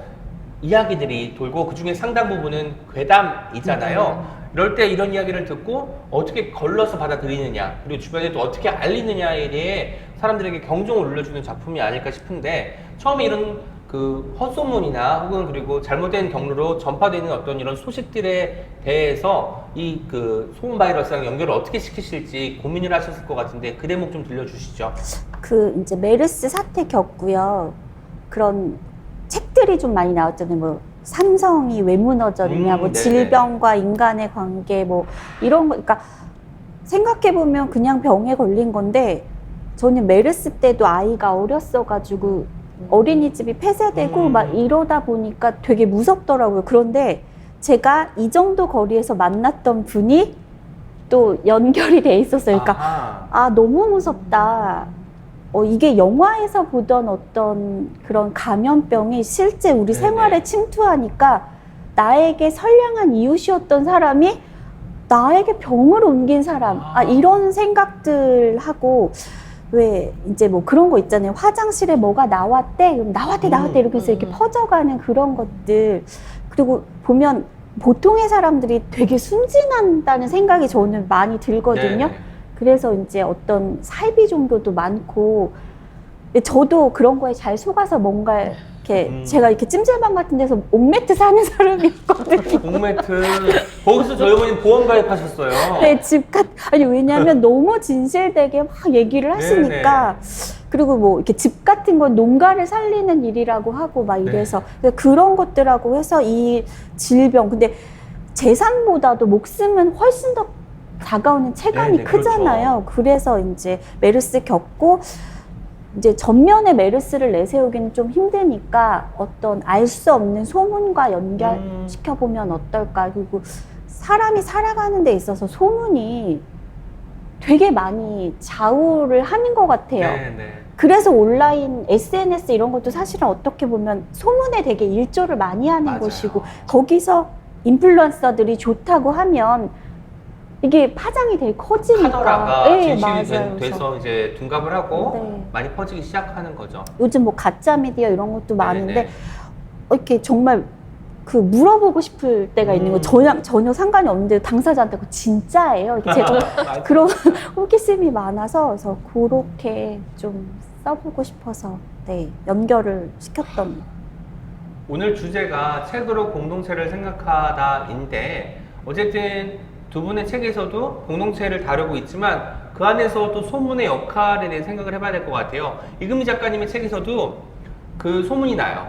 이야기들이 돌고 그 중에 상당 부분은 괴담이잖아요. 이럴 때 이런 이야기를 듣고 어떻게 걸러서 받아들이느냐, 그리고 주변에 또 어떻게 알리느냐에 대해 사람들에게 경종을 울려주는 작품이 아닐까 싶은데, 처음에 이런 그 헛소문이나 혹은 그리고 잘못된 경로로 전파되는 어떤 이런 소식들에 대해서 이 그 소문 바이러스랑 연결을 어떻게 시키실지 고민을 하셨을 것 같은데 그 대목 좀 들려주시죠. 그 이제 메르스 사태 겪고요. 그런 책들이 좀 많이 나왔잖아요. 뭐 삼성이 왜 무너졌냐, 뭐 네네. 질병과 인간의 관계, 뭐 이런 거. 그러니까 생각해 보면 그냥 병에 걸린 건데, 저는 메르스 때도 아이가 어렸어가지고 어린이집이 폐쇄되고 막 이러다 보니까 되게 무섭더라고요. 그런데 제가 이 정도 거리에서 만났던 분이 또 연결이 돼 있었어요. 그러니까 아하. 아, 너무 무섭다. 이게 영화에서 보던 어떤 그런 감염병이 실제 우리 네네. 생활에 침투하니까 나에게 선량한 이웃이었던 사람이 나에게 병을 옮긴 사람. 이런 생각들 하고, 왜 이제 뭐 그런 거 있잖아요. 화장실에 뭐가 나왔대. 그럼 나왔대 이렇게 해서 이렇게 퍼져가는 그런 것들. 그리고 보면 보통의 사람들이 되게 순진한다는 생각이 저는 많이 들거든요. 네네. 그래서 이제 어떤 사이비 종교도 많고, 근데 저도 그런 거에 잘 속아서 뭔가 이렇게 제가 이렇게 찜질방 같은 데서 옥매트 사는 사람이었거든요. 옥매트. 거기서 저희 어머니 보험 가입하셨어요. 네, 아니, 왜냐면 너무 진실되게 막 얘기를 하시니까. 그리고 뭐 이렇게 집 같은 건 농가를 살리는 일이라고 하고 막 이래서 그런 것들하고 해서 이 질병, 근데 재산보다도 목숨은 훨씬 더 다가오는 체감이 네네, 크잖아요. 그래서 이제 메르스 겪고 이제 전면에 메르스를 내세우기는 좀 힘드니까 어떤 알 수 없는 소문과 연결시켜 보면 어떨까. 그리고 사람이 살아가는 데 있어서 소문이 되게 많이 좌우를 하는 것 같아요. 네네. 그래서 온라인 SNS 이런 것도 사실은 어떻게 보면 소문에 되게 일조를 많이 하는 맞아요. 곳이고, 거기서 인플루언서들이 좋다고 하면 이게 파장이 되게 커지니까. 카더라가 네, 진실이 맞아요. 돼서 이제 둔갑을 하고 네. 많이 퍼지기 시작하는 거죠. 요즘 뭐 가짜 미디어 이런 것도 많은데 네네. 이렇게 정말 그 물어보고 싶을 때가 있는 거예요. 전혀 상관이 없는데 당사자한테 그거 진짜예요. 이렇게 제가 맞아요. 그런 호기심이 많아서, 그래서 그렇게 좀 써보고 싶어서 연결을 시켰던. 오늘 주제가 책으로 공동체를 생각하다인데, 어쨌든 두 분의 책에서도 공동체를 다루고 있지만 그 안에서 또 소문의 역할에 대해 생각을 해봐야 될 것 같아요. 이금희 작가님의 책에서도 그 소문이 나요.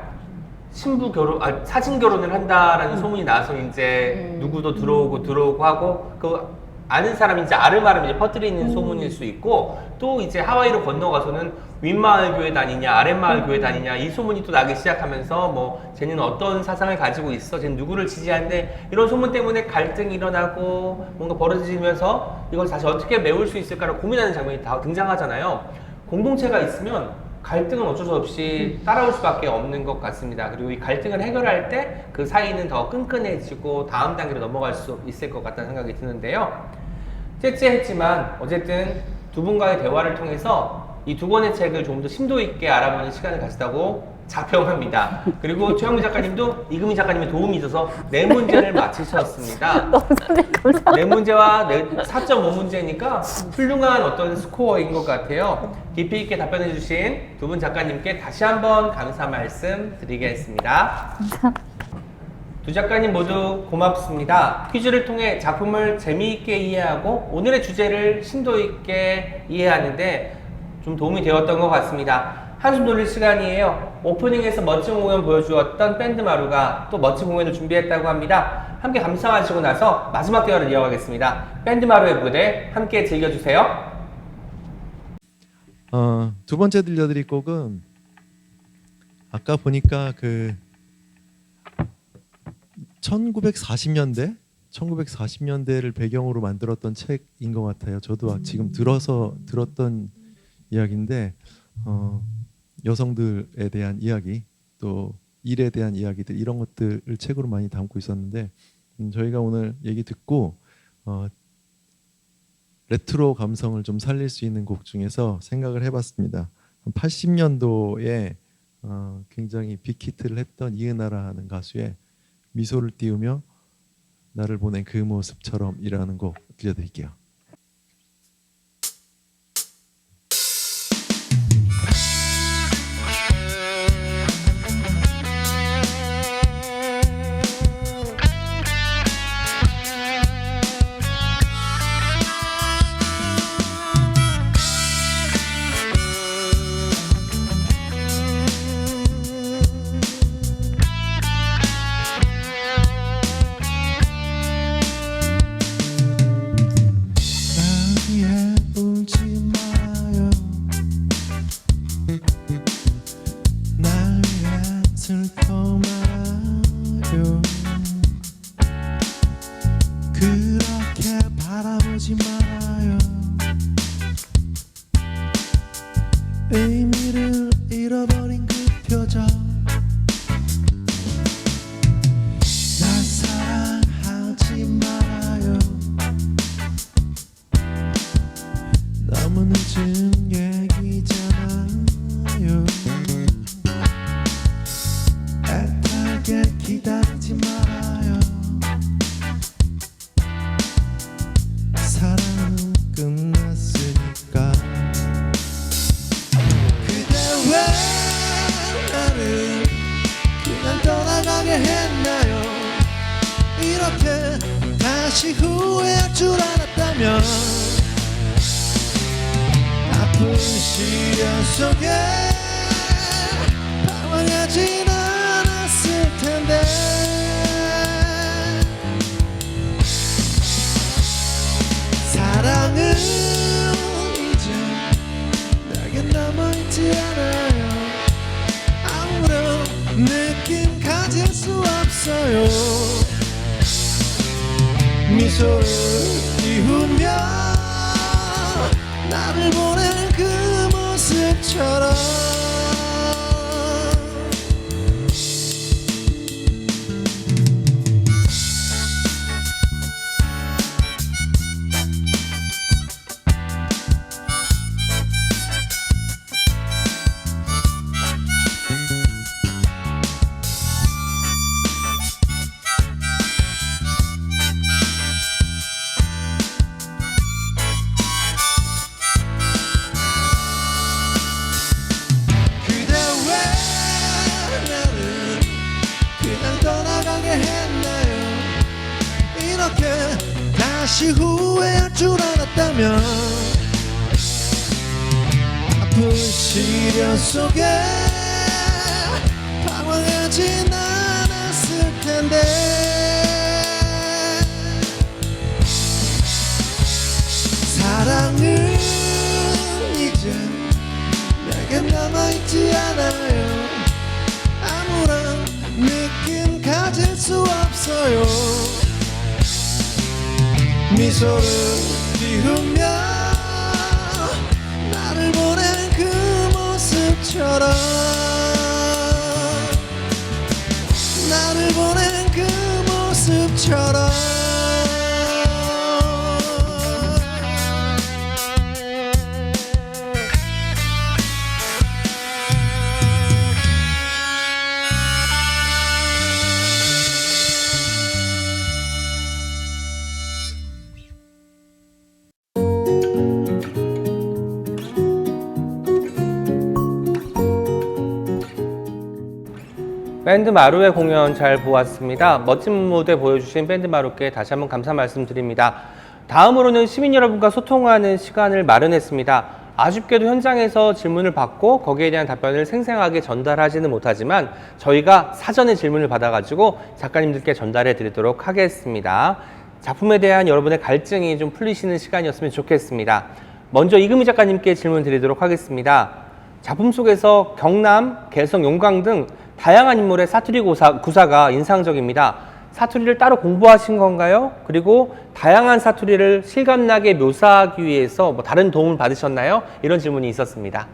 신부 결혼, 사진 결혼을 한다라는 소문이 나서 이제 누구도 들어오고 하고, 그 아는 사람이 이제 아름아름 이제 퍼뜨리는 소문일 수 있고, 또 이제 하와이로 건너가서는 윗마을 교회 다니냐 아랫마을 교회 다니냐 이 소문이 또 나기 시작하면서, 뭐 쟤는 어떤 사상을 가지고 있어, 쟤는 누구를 지지하는데, 이런 소문 때문에 갈등이 일어나고 뭔가 벌어지면서 이걸 다시 어떻게 메울 수 있을까를 고민하는 장면이 다 등장하잖아요. 공동체가 있으면 갈등은 어쩔 수 없이 따라올 수밖에 없는 것 같습니다. 그리고 이 갈등을 해결할 때 그 사이는 더 끈끈해지고 다음 단계로 넘어갈 수 있을 것 같다는 생각이 드는데요. 째째했지만 어쨌든 두 분과의 대화를 통해서 이 두 권의 책을 좀 더 심도 있게 알아보는 시간을 가지다고 자평합니다. 그리고 최영미 작가님도 이금희 작가님의 도움이 있어서 네 문제를 맞히셨습니다. 너무 선생님 감사합니다. 네 문제와 4.5문제니까 훌륭한 어떤 스코어인 것 같아요. 깊이 있게 답변해 주신 두 분 작가님께 다시 한번 감사 말씀 드리겠습니다. 두 작가님 모두 고맙습니다. 퀴즈를 통해 작품을 재미있게 이해하고 오늘의 주제를 심도 있게 이해하는데 좀 도움이 되었던 것 같습니다. 한숨 돌릴 시간이에요. 오프닝에서 멋진 공연 보여주었던 밴드 마루가 또 멋진 공연을 준비했다고 합니다. 함께 감상하시고 나서 마지막 대화를 이어가겠습니다. 밴드 마루의 무대 함께 즐겨주세요. 두 번째 들려드릴 곡은 아까 보니까 그 1940년대를 배경으로 만들었던 책인 것 같아요. 저도 지금 들었던 이야기인데 여성들에 대한 이야기 또 일에 대한 이야기들 이런 것들을 책으로 많이 담고 있었는데 저희가 오늘 얘기 듣고 레트로 감성을 좀 살릴 수 있는 곡 중에서 생각을 해봤습니다. 80년도에 굉장히 빅히트를 했던 이은하라는 가수의 미소를 띄우며 나를 보낸 그 모습처럼이라는 곡 들려드릴게요. 그렇게 바라보지 말아요. 의미를 잃어버린 그 표정. 날 사랑하지 말아요. 너무 늦은 얘기잖아요. 애타게 기다리지 말아요. 사랑은 끝났으니까. 그대 왜 나를 그냥 떠나가게 했나요? 이렇게 다시 후회할 줄 알았다면 아픈 시련 속에 방황하진 않았을 텐데. 사랑은 이제 내게 남아있지 않아요. 아무런 느낌 가질 수 없어요. 미소를 띄우며 나를 보낸 그 모습처럼. 그대 왜 나를 그냥 떠나가게 했나요? 이렇게 다시 후회할 줄 알았다면 아픈 시련 속에 방황하진 않았을 텐데. 사랑은 이제 내게 남아있지 않아요. 아무런 느낌 가질 수 없어요. 미소를 띄우며 나를 보낸 그 모습처럼. 나를 보낸 그 모습처럼. 밴드 마루의 공연 잘 보았습니다. 멋진 무대 보여주신 밴드 마루께 다시 한번 감사 말씀드립니다. 다음으로는 시민 여러분과 소통하는 시간을 마련했습니다. 아쉽게도 현장에서 질문을 받고 거기에 대한 답변을 생생하게 전달하지는 못하지만 저희가 사전에 질문을 받아가지고 작가님들께 전달해 드리도록 하겠습니다. 작품에 대한 여러분의 갈증이 좀 풀리시는 시간이었으면 좋겠습니다. 먼저 이금희 작가님께 질문 드리도록 하겠습니다. 작품 속에서 경남, 개성, 용강 등 다양한 인물의 사투리 구사가 인상적입니다. 사투리를 따로 공부하신 건가요? 그리고 다양한 사투리를 실감나게 묘사하기 위해서 뭐 다른 도움을 받으셨나요? 이런 질문이 있었습니다.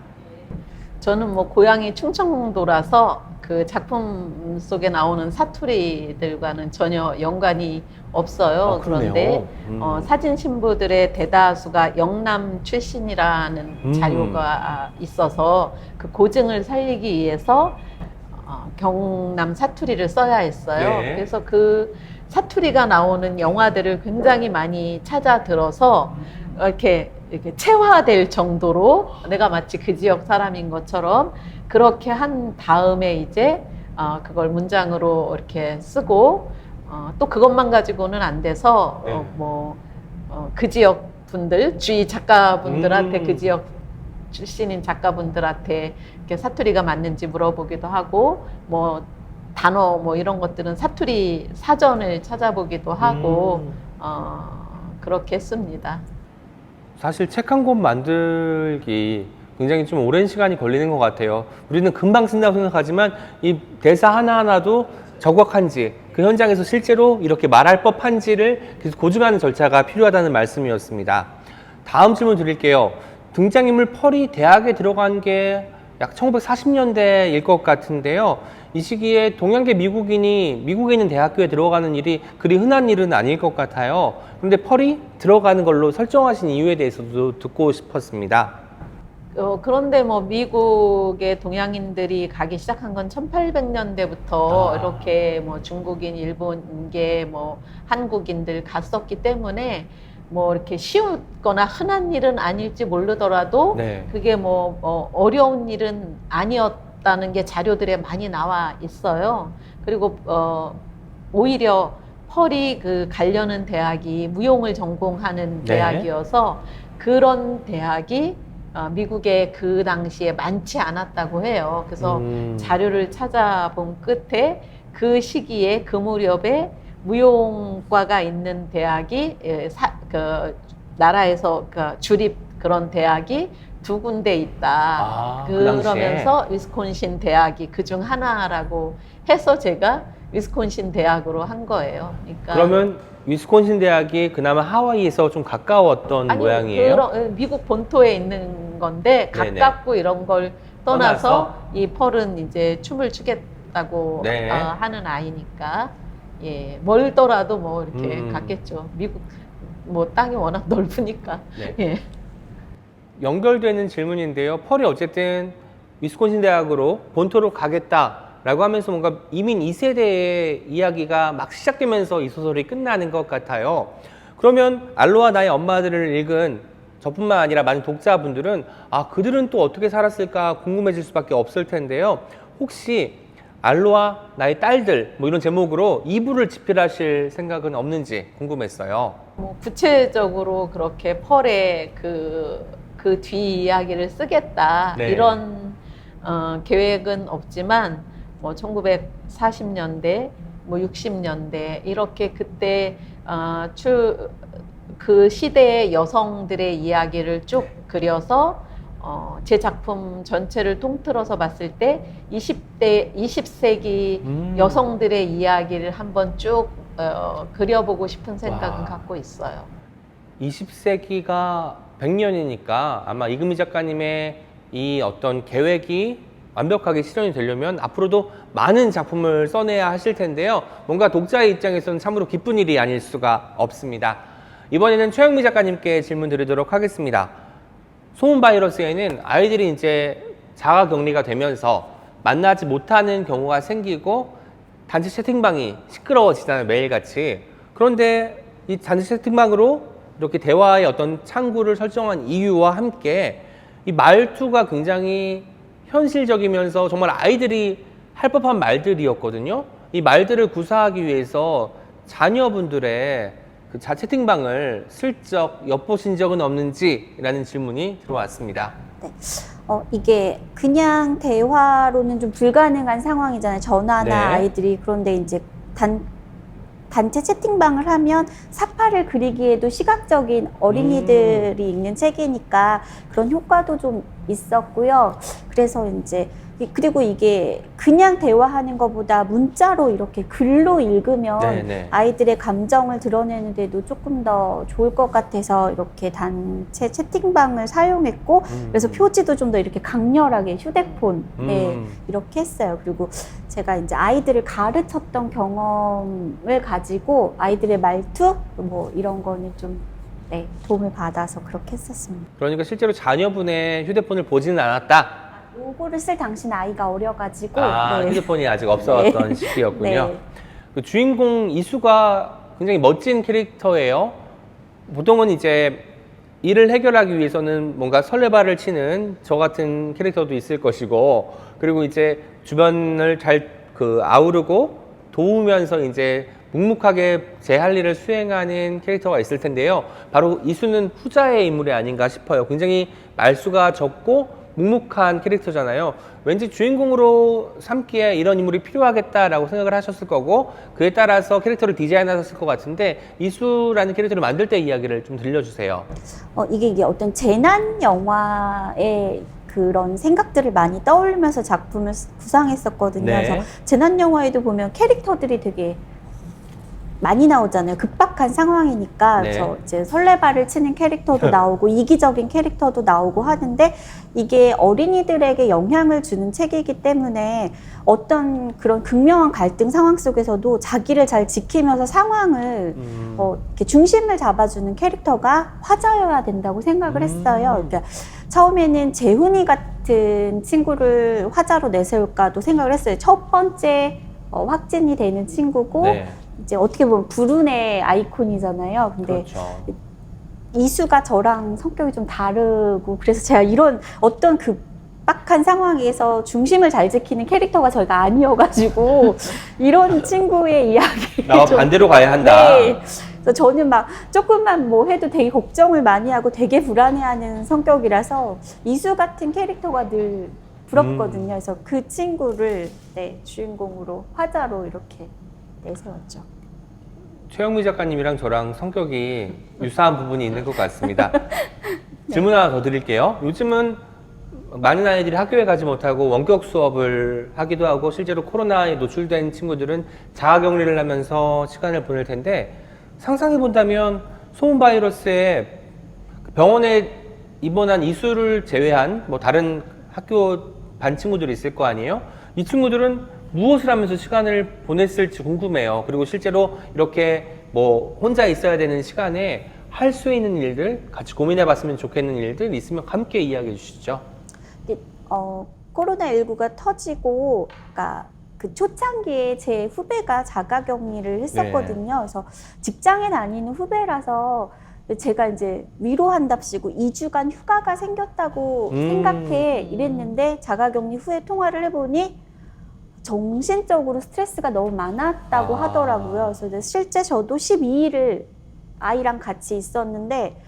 저는 뭐 고향이 충청도라서 그 작품 속에 나오는 사투리들과는 전혀 연관이 없어요. 그러네요. 그런데 사진 신부들의 대다수가 영남 출신이라는 자료가 있어서 그 고증을 살리기 위해서 경남 사투리를 써야 했어요. 네. 그래서 그 사투리가 나오는 영화들을 굉장히 많이 찾아 들어서 이렇게 체화될 정도로 내가 마치 그 지역 사람인 것처럼 그렇게 한 다음에 이제 그걸 문장으로 이렇게 쓰고 또 그것만 가지고는 안 돼서 네. 그 지역 분들, 주위 작가분들한테 그 지역 출신인 작가분들한테 이렇게 사투리가 맞는지 물어보기도 하고 뭐 단어 뭐 이런 것들은 사투리 사전을 찾아보기도 하고 그렇게 했습니다. 사실 책 한 권 만들기 굉장히 좀 오랜 시간이 걸리는 것 같아요. 우리는 금방 쓴다고 생각하지만 이 대사 하나하나도 적확한지 그 현장에서 실제로 이렇게 말할 법한지를 계속 고증하는 절차가 필요하다는 말씀이었습니다. 다음 질문 드릴게요. 등장인물 펄이 대학에 들어간 게 약 1940년대일 것 같은데요. 이 시기에 동양계 미국인이 미국에 있는 대학교에 들어가는 일이 그리 흔한 일은 아닐 것 같아요. 그런데 펄이 들어가는 걸로 설정하신 이유에 대해서도 듣고 싶었습니다. 그런데 뭐 미국의 동양인들이 가기 시작한 건 1800년대부터 이렇게 뭐 중국인, 일본계, 뭐 한국인들 갔었기 때문에 뭐 이렇게 쉬웠거나 흔한 일은 아닐지 모르더라도 네. 그게 뭐 어려운 일은 아니었다는 게 자료들에 많이 나와 있어요. 그리고 오히려 펄이 그 가려는 대학이 무용을 전공하는 네. 대학이어서 그런 대학이 미국에 그 당시에 많지 않았다고 해요. 그래서 자료를 찾아본 끝에 그 시기에 그 무렵에 무용과가 있는 대학이 그 나라에서 그 주립 그런 대학이 두 군데 있다. 그 당시에? 그러면서 위스콘신 대학이 그중 하나라고 해서 제가 위스콘신 대학으로 한 거예요. 그러니까 그러면 위스콘신 대학이 그나마 하와이에서 좀 가까웠던 아니, 모양이에요? 미국 본토에 있는 건데 네네. 가깝고 이런 걸 떠나서 떠나서? 이 펄은 이제 춤을 추겠다고 네. 하는 아이니까 예, 멀더라도 뭐 이렇게 갔겠죠. 미국 뭐 땅이 워낙 넓으니까. 네. 예. 연결되는 질문인데요. 펄이 어쨌든 위스콘신 대학으로 본토로 가겠다라고 하면서 뭔가 이민 2세대의 이야기가 막 시작되면서 이 소설이 끝나는 것 같아요. 그러면 알로와 나의 엄마들을 읽은 저뿐만 아니라 많은 독자분들은 그들은 또 어떻게 살았을까 궁금해질 수밖에 없을 텐데요. 혹시 알로와 나의 딸들 뭐 이런 제목으로 2부를 집필하실 생각은 없는지 궁금했어요. 뭐 구체적으로 그렇게 펄의 그 뒤 이야기를 쓰겠다 네. 이런 계획은 없지만 뭐 1940년대, 뭐 60년대 이렇게 그때 그 시대의 여성들의 이야기를 쭉 그려서 제 작품 전체를 통틀어서 봤을 때 20세기 여성들의 이야기를 한번 쭉 그려보고 싶은 생각은 갖고 있어요. 20세기가 100년이니까 아마 이금희 작가님의 이 어떤 계획이 완벽하게 실현이 되려면 앞으로도 많은 작품을 써내야 하실 텐데요. 뭔가 독자의 입장에서는 참으로 기쁜 일이 아닐 수가 없습니다. 이번에는 최영미 작가님께 질문 드리도록 하겠습니다. 소음 바이러스에는 아이들이 이제 자가 격리가 되면서 만나지 못하는 경우가 생기고 단체 채팅방이 시끄러워지잖아요, 매일같이. 그런데 이 단체 채팅방으로 이렇게 대화의 어떤 창구를 설정한 이유와 함께 이 말투가 굉장히 현실적이면서 정말 아이들이 할 법한 말들이었거든요. 이 말들을 구사하기 위해서 자녀분들의 그 채팅방을 슬쩍 엿보신 적은 없는지라는 질문이 들어왔습니다. 네. 이게 그냥 대화로는 좀 불가능한 상황이잖아요. 전화나 네. 아이들이. 그런데 이제 단체 채팅방을 하면 사파를 그리기에도 시각적인 어린이들이 읽는 책이니까 그런 효과도 좀 있었고요. 그래서 이제 그리고 이게 그냥 대화하는 것보다 문자로 이렇게 글로 읽으면 네네. 아이들의 감정을 드러내는데도 조금 더 좋을 것 같아서 이렇게 단체 채팅방을 사용했고 그래서 표지도 좀 더 이렇게 강렬하게 휴대폰에 이렇게 했어요. 그리고 제가 이제 아이들을 가르쳤던 경험을 가지고 아이들의 말투 뭐 이런 거는 좀 도움을 받아서 그렇게 했었습니다. 그러니까 실제로 자녀분의 휴대폰을 보지는 않았다. 요거를 쓸 당신 아이가 어려가지고 휴대폰이 아직 없었던 시기였군요. 네. 그 주인공 이수가 굉장히 멋진 캐릭터예요. 보통은 이제 일을 해결하기 위해서는 뭔가 설레발을 치는 저 같은 캐릭터도 있을 것이고, 그리고 이제 주변을 잘 아우르고 도우면서 이제 묵묵하게 제 할 일을 수행하는 캐릭터가 있을 텐데요. 바로 이수는 후자의 인물이 아닌가 싶어요. 굉장히 말수가 적고 묵묵한 캐릭터잖아요. 왠지 주인공으로 삼기에 이런 인물이 필요하겠다라고 생각을 하셨을 거고, 그에 따라서 캐릭터를 디자인하셨을 것 같은데, 이수라는 캐릭터를 만들 때 이야기를 좀 들려주세요. 이게 어떤 재난 영화의 그런 생각들을 많이 떠올리면서 작품을 구상했었거든요. 네. 그래서 재난 영화에도 보면 캐릭터들이 되게 많이 나오잖아요. 급박한 상황이니까. 네. 그래서 이제 설레발을 치는 캐릭터도 나오고 이기적인 캐릭터도 나오고 하는데 이게 어린이들에게 영향을 주는 책이기 때문에 어떤 그런 극명한 갈등 상황 속에서도 자기를 잘 지키면서 상황을 이렇게 중심을 잡아주는 캐릭터가 화자여야 된다고 생각을 했어요. 그러니까 처음에는 재훈이 같은 친구를 화자로 내세울까도 생각을 했어요. 첫 번째 확진이 되는 친구고 네. 이제 어떻게 보면 불운의 아이콘이잖아요. 근데 그렇죠. 이수가 저랑 성격이 좀 다르고 그래서 제가 이런 어떤 급박한 상황에서 중심을 잘 지키는 캐릭터가 저희가 아니어가지고 이런 친구의 이야기를 나와 좀- 반대로 가야 한다. 네. 그래서 저는 막 조금만 뭐 해도 되게 걱정을 많이 하고 되게 불안해하는 성격이라서 이수 같은 캐릭터가 늘 부럽거든요. 그래서 그 친구를 주인공으로 화자로 이렇게 내세웠죠. 최영미 작가님이랑 저랑 성격이 유사한 부분이 있는 것 같습니다. 질문 하나 더 드릴게요. 요즘은 많은 아이들이 학교에 가지 못하고 원격 수업을 하기도 하고 실제로 코로나에 노출된 친구들은 자가격리를 하면서 시간을 보낼 텐데, 상상해 본다면 소음 바이러스에 병원에 입원한 이수를 제외한 뭐 다른 학교 반 친구들이 있을 거 아니에요? 이 친구들은 무엇을 하면서 시간을 보냈을지 궁금해요. 그리고 실제로 이렇게 뭐 혼자 있어야 되는 시간에 할 수 있는 일들, 같이 고민해 봤으면 좋겠는 일들 있으면 함께 이야기해 주시죠. 코로나19가 터지고, 그러니까 그 초창기에 제 후배가 자가격리를 했었거든요. 그래서 직장에 다니는 후배라서 제가 이제 위로한답시고 2주간 휴가가 생겼다고 생각해 이랬는데 자가격리 후에 통화를 해보니 정신적으로 스트레스가 너무 많았다고 하더라고요. 그래서 이제 실제 저도 12일을 아이랑 같이 있었는데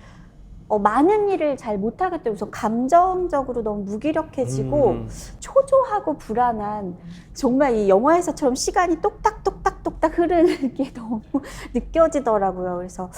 많은 일을 잘 못하겠다고 해서 감정적으로 너무 무기력해지고 초조하고 불안한, 정말 이 영화에서처럼 시간이 똑딱똑딱똑딱 흐르는 게 너무 느껴지더라고요. 그래서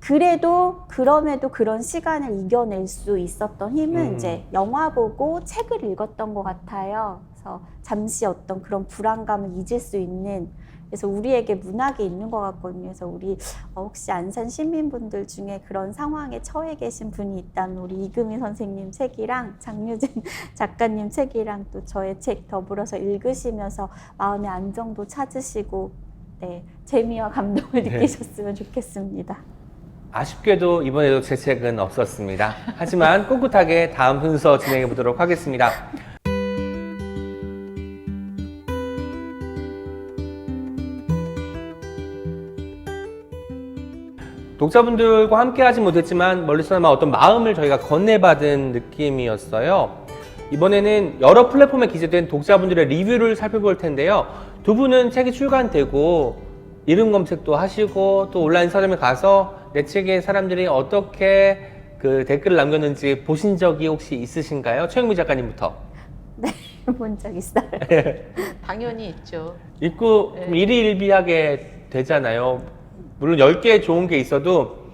그럼에도 그런 시간을 이겨낼 수 있었던 힘은 이제 영화 보고 책을 읽었던 것 같아요. 그래서 잠시 어떤 그런 불안감을 잊을 수 있는, 그래서 우리에게 문학이 있는 것 같거든요. 그래서 우리 혹시 안산 시민분들 중에 그런 상황에 처해 계신 분이 있다면 우리 이금희 선생님 책이랑 장유진 작가님 책이랑 또 저의 책 더불어서 읽으시면서 마음의 안정도 찾으시고 재미와 감동을 느끼셨으면 좋겠습니다. 아쉽게도 이번에도 제 책은 없었습니다. 하지만 꿋꿋하게 다음 순서 진행해 보도록 하겠습니다. 독자분들과 함께 하지 못했지만 멀리서나마 어떤 마음을 저희가 건네받은 느낌이었어요. 이번에는 여러 플랫폼에 기재된 독자분들의 리뷰를 살펴볼 텐데요. 두 분은 책이 출간되고 이름 검색도 하시고 또 온라인 서점에 가서 내 책에 사람들이 어떻게 그 댓글을 남겼는지 보신 적이 혹시 있으신가요? 최영미 작가님부터. 네, 본 적 있어요. 당연히 있죠. 읽고 좀 일희일비하게 되잖아요. 물론 10개 좋은 게 있어도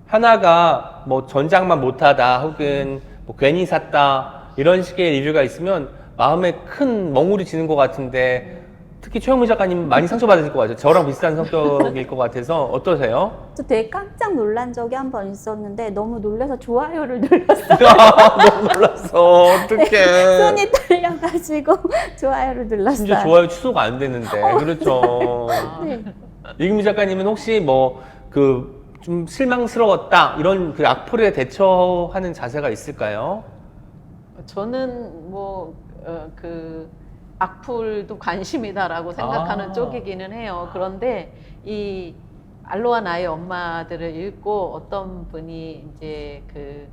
하나가 뭐 전작만 못하다 혹은 뭐 괜히 샀다 이런 식의 리뷰가 있으면 마음에 큰 멍울이 지는 것 같은데 특히 최영미 작가님 많이 상처받으실 것 같아요. 저랑 비슷한 성격일 것 같아서 어떠세요? 저 되게 깜짝 놀란 적이 한 번 있었는데 너무 놀라서 좋아요를 눌렀어요. 너무 놀랐어. 어떡해. 손이 떨려가지고 좋아요를 눌렀어요. 심지어 좋아요 취소가 안 되는데. 그렇죠. 네. 이금희 작가님은 혹시 뭐 그 좀 실망스러웠다 이런 그 악플에 대처하는 자세가 있을까요? 저는 뭐 그 악플도 관심이다라고 생각하는 아. 쪽이기는 해요. 그런데 이 알로하 나의 엄마들을 읽고 어떤 분이 이제 그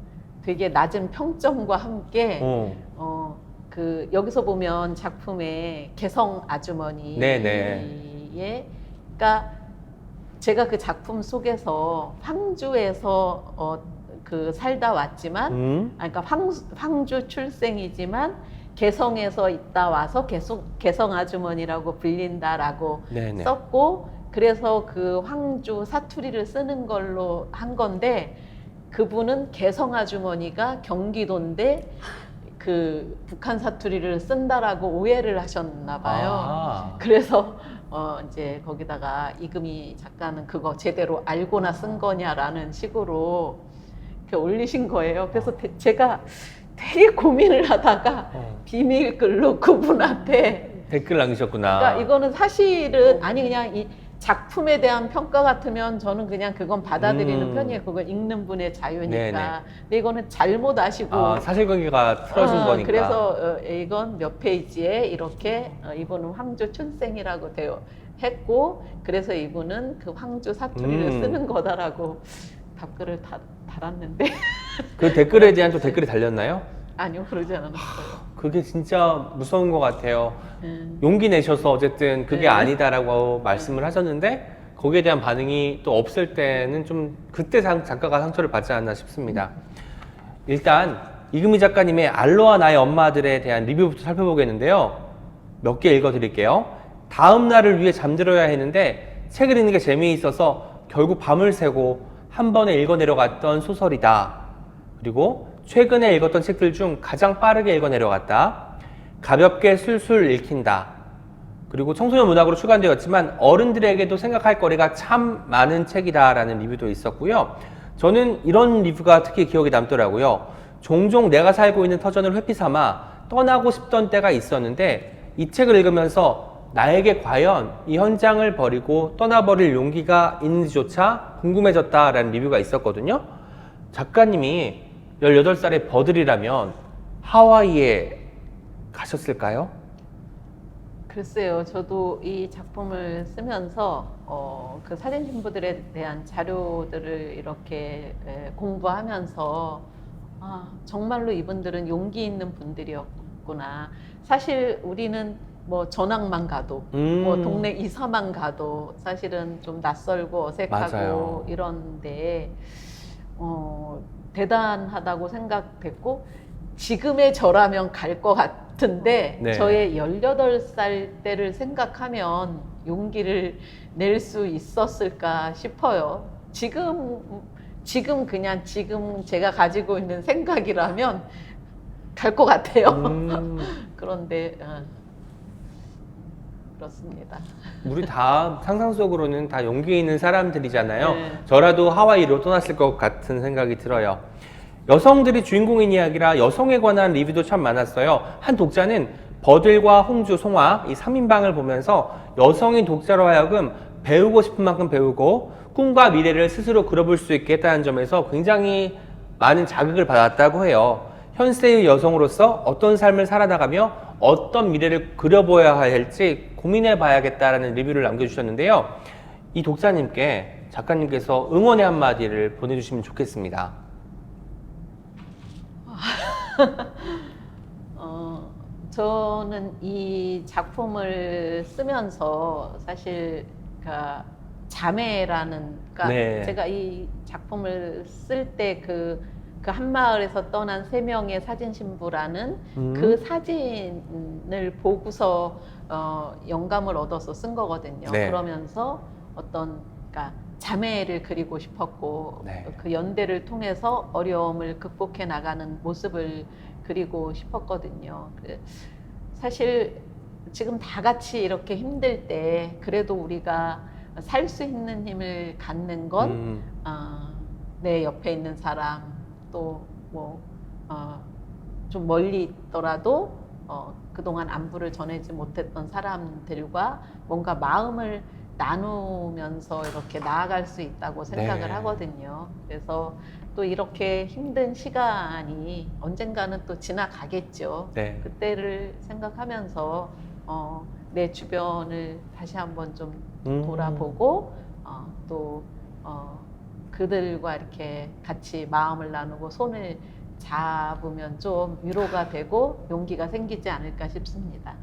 되게 낮은 평점과 함께 그 여기서 보면 작품의 개성 아주머니의 네네. 그러니까 제가 그 작품 속에서 황주에서 그 살다 왔지만 그러니까 황주 출생이지만 개성에서 있다 와서 계속 개성 아주머니라고 불린다라고 네네. 썼고 그래서 그 황주 사투리를 쓰는 걸로 한 건데 그분은 개성 아주머니가 경기도인데 그 북한 사투리를 쓴다라고 오해를 하셨나 봐요. 아. 그래서 이제 거기다가 이금희 작가는 그거 제대로 알고나 쓴 거냐라는 식으로 이렇게 올리신 거예요. 그래서 제가 되게 고민을 하다가 비밀글로 그분한테 댓글 남기셨구나. 그러니까 이거는 사실은 아니 그냥 이 작품에 대한 평가 같으면 저는 그냥 그건 받아들이는 편이에요. 그걸 읽는 분의 자유니까. 네네. 근데 이거는 잘못 아시고 아, 사실관계가 틀어진 거니까. 그래서 이건 몇 페이지에 이렇게 이분은 황주 춘생이라고 되어 했고 그래서 이분은 그 황주 사투리를 쓰는 거다라고 답글을 달았는데 그 댓글에 대한 또 댓글이 달렸나요? 아니요 그러지 않았어요. 그게 진짜 무서운 것 같아요. 용기 내셔서 어쨌든 그게 네. 아니다라고 말씀을 하셨는데 거기에 대한 반응이 또 없을 때는 좀 그때 작가가 상처를 받지 않나 싶습니다. 일단 이금희 작가님의 알로하 나의 엄마들에 대한 리뷰부터 살펴보겠는데요. 몇 개 읽어드릴게요. 다음 날을 위해 잠들어야 했는데 책을 읽는 게 재미있어서 결국 밤을 새고 한 번에 읽어내려갔던 소설이다. 그리고 최근에 읽었던 책들 중 가장 빠르게 읽어내려갔다. 가볍게 술술 읽힌다. 그리고 청소년 문학으로 출간되었지만 어른들에게도 생각할 거리가 참 많은 책이다라는 리뷰도 있었고요. 저는 이런 리뷰가 특히 기억에 남더라고요. 종종 내가 살고 있는 터전을 회피 삼아 떠나고 싶던 때가 있었는데 이 책을 읽으면서 나에게 과연 이 현장을 버리고 떠나버릴 용기가 있는지조차 궁금해졌다라는 리뷰가 있었거든요. 작가님이 18살의 버들이라면 하와이에 가셨을까요? 글쎄요, 저도 이 작품을 쓰면서 그 사진 신부들에 대한 자료들을 이렇게 공부하면서 정말로 이분들은 용기 있는 분들이었구나. 사실 우리는 뭐 전학만 가도 뭐 동네 이사만 가도 사실은 좀 낯설고 어색하고 맞아요. 이런데 대단하다고 생각됐고 지금의 저라면 갈 것 같은데 네. 저의 18살 때를 생각하면 용기를 낼 수 있었을까 싶어요. 지금 그냥 지금 제가 가지고 있는 생각이라면 갈 것 같아요. 그런데 그렇습니다. 우리 다 상상 속으로는 다 용기 있는 사람들이잖아요. 네. 저라도 하와이로 떠났을 것 같은 생각이 들어요. 여성들이 주인공인 이야기라 여성에 관한 리뷰도 참 많았어요. 한 독자는 버들과 홍주, 송화 이 3인방을 보면서 여성인 독자로 하여금 배우고 싶은 만큼 배우고 꿈과 미래를 스스로 그려볼 수 있게 했다는 점에서 굉장히 많은 자극을 받았다고 해요. 현세의 여성으로서 어떤 삶을 살아나가며 어떤 미래를 그려보아야 할지 고민해 봐야겠다라는 리뷰를 남겨주셨는데요. 이 독자님께 작가님께서 응원의 한마디를 보내주시면 좋겠습니다. 저는 이 작품을 쓰면서 사실 그러니까 자매라는 그러니까 네. 제가 이 작품을 쓸 때 그 한마을에서 떠난 세 명의 사진 신부라는 그 사진을 보고서 영감을 얻어서 쓴 거거든요. 네. 그러면서 어떤 그러니까 자매를 그리고 싶었고 네. 그 연대를 통해서 어려움을 극복해 나가는 모습을 그리고 싶었거든요. 사실 지금 다 같이 이렇게 힘들 때 그래도 우리가 살 수 있는 힘을 갖는 건 내 옆에 있는 사람 또 뭐 좀 멀리 있더라도 그동안 안부를 전하지 못했던 사람들과 뭔가 마음을 나누면서 이렇게 나아갈 수 있다고 생각을 네. 하거든요. 그래서 또 이렇게 힘든 시간이 언젠가는 또 지나가겠죠. 네. 그때를 생각하면서 내 주변을 다시 한번 좀 돌아보고 또 그들과 이렇게 같이 마음을 나누고 손을 잡으면 좀 위로가 되고 용기가 생기지 않을까 싶습니다.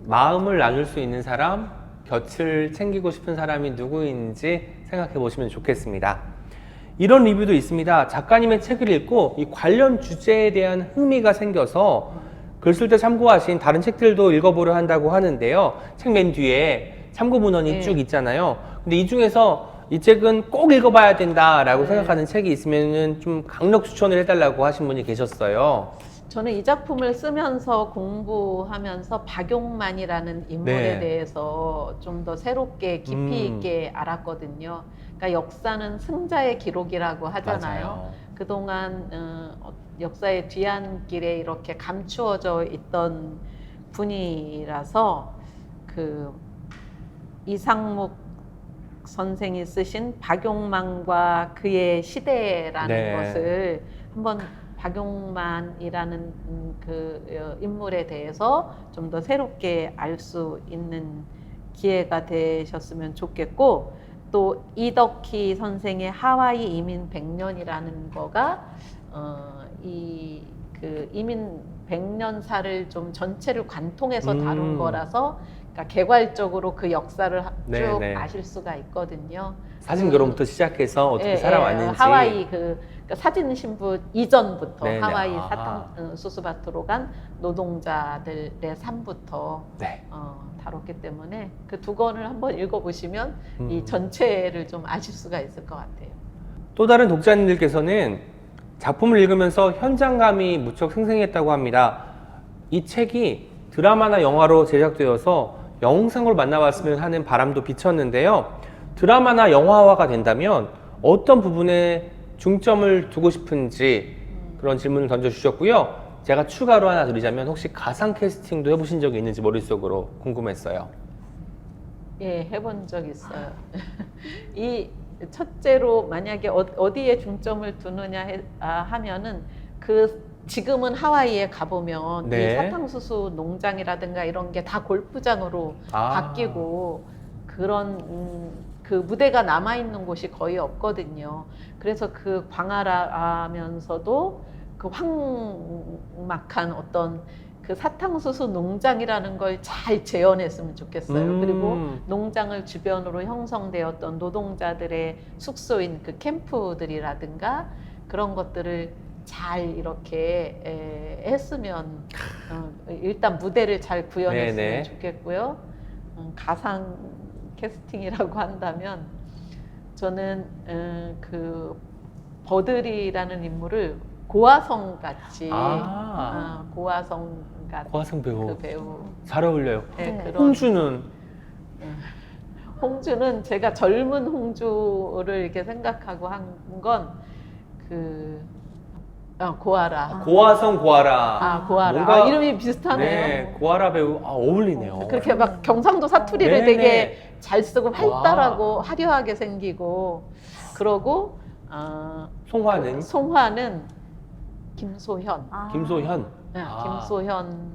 마음을 나눌 수 있는 사람, 곁을 챙기고 싶은 사람이 누구인지 생각해 보시면 좋겠습니다. 이런 리뷰도 있습니다. 작가님의 책을 읽고 이 관련 주제에 대한 흥미가 생겨서 글 쓸 때 참고하신 다른 책들도 읽어보려 한다고 하는데요. 책 맨 뒤에 참고 문헌이 네. 쭉 있잖아요. 근데 이 중에서 이 책은 꼭 읽어봐야 된다라고 네. 생각하는 책이 있으면 좀 강력 추천을 해달라고 하신 분이 계셨어요. 저는 이 작품을 쓰면서 공부하면서 박용만이라는 인물에 네. 대해서 좀 더 새롭게 깊이 있게 알았거든요. 그러니까 역사는 승자의 기록이라고 하잖아요. 맞아요. 그동안 역사의 뒤안길에 이렇게 감추어져 있던 분이라서 그 이상묵 선생이 쓰신 박용만과 그의 시대라는 네. 것을 한번 박용만이라는 그 인물에 대해서 좀 더 새롭게 알 수 있는 기회가 되셨으면 좋겠고, 또 이덕희 선생의 하와이 이민 100년이라는 거가 이 그 이민 100년사를 좀 전체를 관통해서 다룬 거라서 그러니까 개괄적으로 그 역사를 네, 쭉 네. 아실 수가 있거든요. 사진 결혼부터 시작해서 어떻게 예, 살아왔는지. 하와이 그러니까 사진 신부 이전부터 네네. 하와이 아. 사탕 수수밭으로 간 노동자들의 삶부터 네. 다뤘기 때문에 그 두 권을 한번 읽어보시면 음. 이 전체를 좀 아실 수가 있을 것 같아요. 또 다른 독자님들께서는 작품을 읽으면서 현장감이 무척 생생했다고 합니다. 이 책이 드라마나 영화로 제작되어서 영상으로 만나봤으면 하는 바람도 비쳤는데요. 드라마나 영화화가 된다면 어떤 부분에 중점을 두고 싶은지 그런 질문을 던져주셨고요. 제가 추가로 하나 드리자면 혹시 가상 캐스팅도 해보신 적이 있는지 머릿속으로 궁금했어요. 예, 해본 적 있어요. 이 첫째로 만약에 어디에 중점을 두느냐 하면은 지금은 하와이에 가보면 네. 이 사탕수수 농장이라든가 이런 게 다 골프장으로 바뀌고 그런 그 무대가 남아있는 곳이 거의 없거든요. 그래서 그 광활하면서도 그 황막한 어떤 그 사탕수수 농장이라는 걸 잘 재현했으면 좋겠어요. 그리고 농장을 주변으로 형성되었던 노동자들의 숙소인 그 캠프들이라든가 그런 것들을 잘 이렇게 했으면 일단 무대를 잘 구현했으면 네네. 좋겠고요. 가상 캐스팅이라고 한다면 저는 그 버들이라는 인물을 고화성 같이 고화성 같은 고화성 배우. 그 배우. 잘 어울려요. 네, 네. 그런 홍주는 홍주는 제가 젊은 홍주를 이렇게 생각하고 한 건 그 고아라. 고화성 고아라. 고아라. 뭔가- 이름이 비슷하네요. 네, 고아라 배우 어울리네요. 그렇게 막 경상도 사투리를 네네. 되게 잘 쓰고 활달하고 화려하게 생기고 그러고 송화는 송화는 김소현. 김소현. 네, 김소현.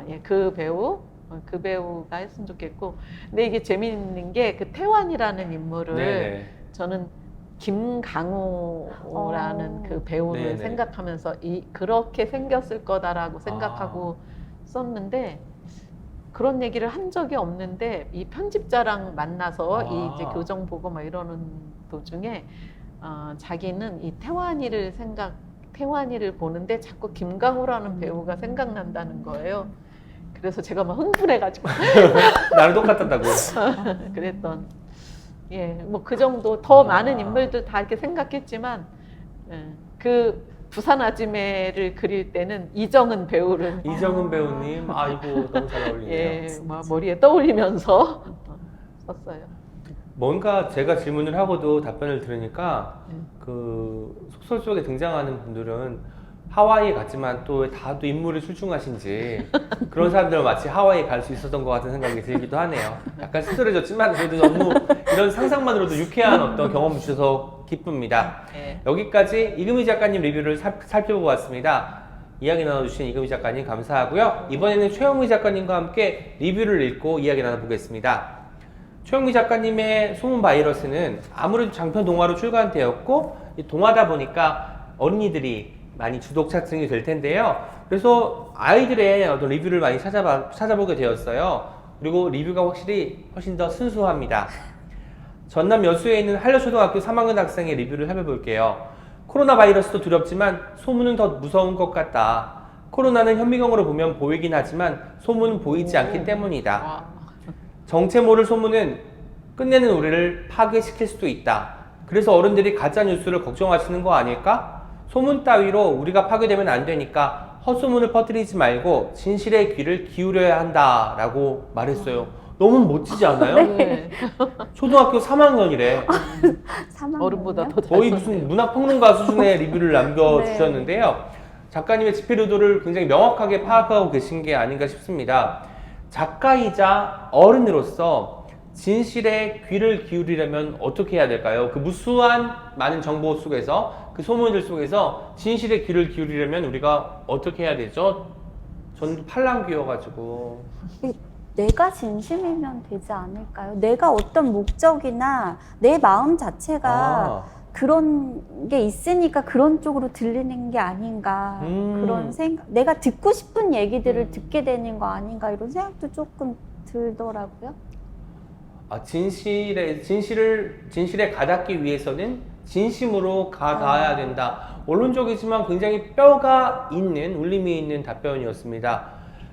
예, 그 배우. 그 배우가 했으면 좋겠고. 근데 이게 재미있는 게 그 태환이라는 인물을 네네. 저는 김강호라는 그 배우를 네네. 생각하면서 그렇게 생겼을 거다라고 생각하고 썼는데 그런 얘기를 한 적이 없는데 이 편집자랑 만나서 이 이제 교정 보고 막 이러는 도중에 자기는 이 태환이를 보는데 자꾸 김강호라는 배우가 생각난다는 거예요. 그래서 제가 막 흥분해가지고 나랑 똑같았다고. 그랬던 뭐 그 정도 더 많은 인물들 다 이렇게 생각했지만 그 부산 아지매를 그릴 때는 이정은 배우를 이정은 배우님, 아이고 너무 잘 어울리네요. 막 머리에 떠올리면서 썼어요. 뭔가 제가 질문을 하고도 답변을 들으니까 그 소설 속에 등장하는 분들은 하와이에 갔지만 또 다도 인물이 출중하신지 그런 사람들은 마치 하와이에 갈 수 있었던 것 같은 생각이 들기도 하네요. 약간 씁쓸해졌지만 그래도 너무 이런 상상만으로도 유쾌한 어떤 경험을 주셔서 기쁩니다. 여기까지 이금희 작가님 리뷰를 살펴보고 왔습니다. 이야기 나눠주신 이금희 작가님 감사하고요. 이번에는 최영미 작가님과 함께 리뷰를 읽고 이야기 나눠보겠습니다. 최영미 작가님의 소문 바이러스는 아무래도 장편 동화로 출간되었고 동화다 보니까 어린이들이 많이 주독 차층이 될 텐데요. 그래서 아이들의 어떤 리뷰를 많이 찾아보게 되었어요. 그리고 리뷰가 훨씬 더 순수합니다. 전남 여수에 있는 한려초등학교 3학년 학생의 리뷰를 살펴볼게요. 코로나 바이러스도 두렵지만 소문은 더 무서운 것 같다. 코로나는 현미경으로 보면 보이긴 하지만 소문은 보이지 않기 때문이다. 정체 모를 소문은 끝내는 우리를 파괴시킬 수도 있다. 그래서 어른들이 가짜 뉴스를 걱정하시는 거 아닐까? 소문 따위로 우리가 파괴되면 안 되니까 헛소문을 퍼뜨리지 말고 진실의 귀를 기울여야 한다라고 말했어요. 너무 멋지지 않아요? 네. 초등학교 3학년이래. 어른보다 더 거의 잘 무슨 썼네요. 문학평론가 수준의 리뷰를 남겨주셨는데요. 작가님의 집필 의도를 굉장히 명확하게 파악하고 계신 게 아닌가 싶습니다. 작가이자 어른으로서 진실에 귀를 기울이려면 어떻게 해야 될까요? 그 무수한 많은 정보 속에서 그 소문들 속에서 진실에 귀를 기울이려면 우리가 어떻게 해야 되죠? 저는 팔랑귀여가지고 내가 진심이면 되지 않을까요? 내가 어떤 목적이나 내 마음 자체가 그런 게 있으니까 그런 쪽으로 들리는 게 아닌가 그런 생각, 내가 듣고 싶은 얘기들을 듣게 되는 거 아닌가 이런 생각도 조금 들더라고요. 진실에 가닿기 위해서는 진심으로 가닿아야 된다. 원론적이지만 굉장히 뼈가 있는 울림이 있는 답변이었습니다.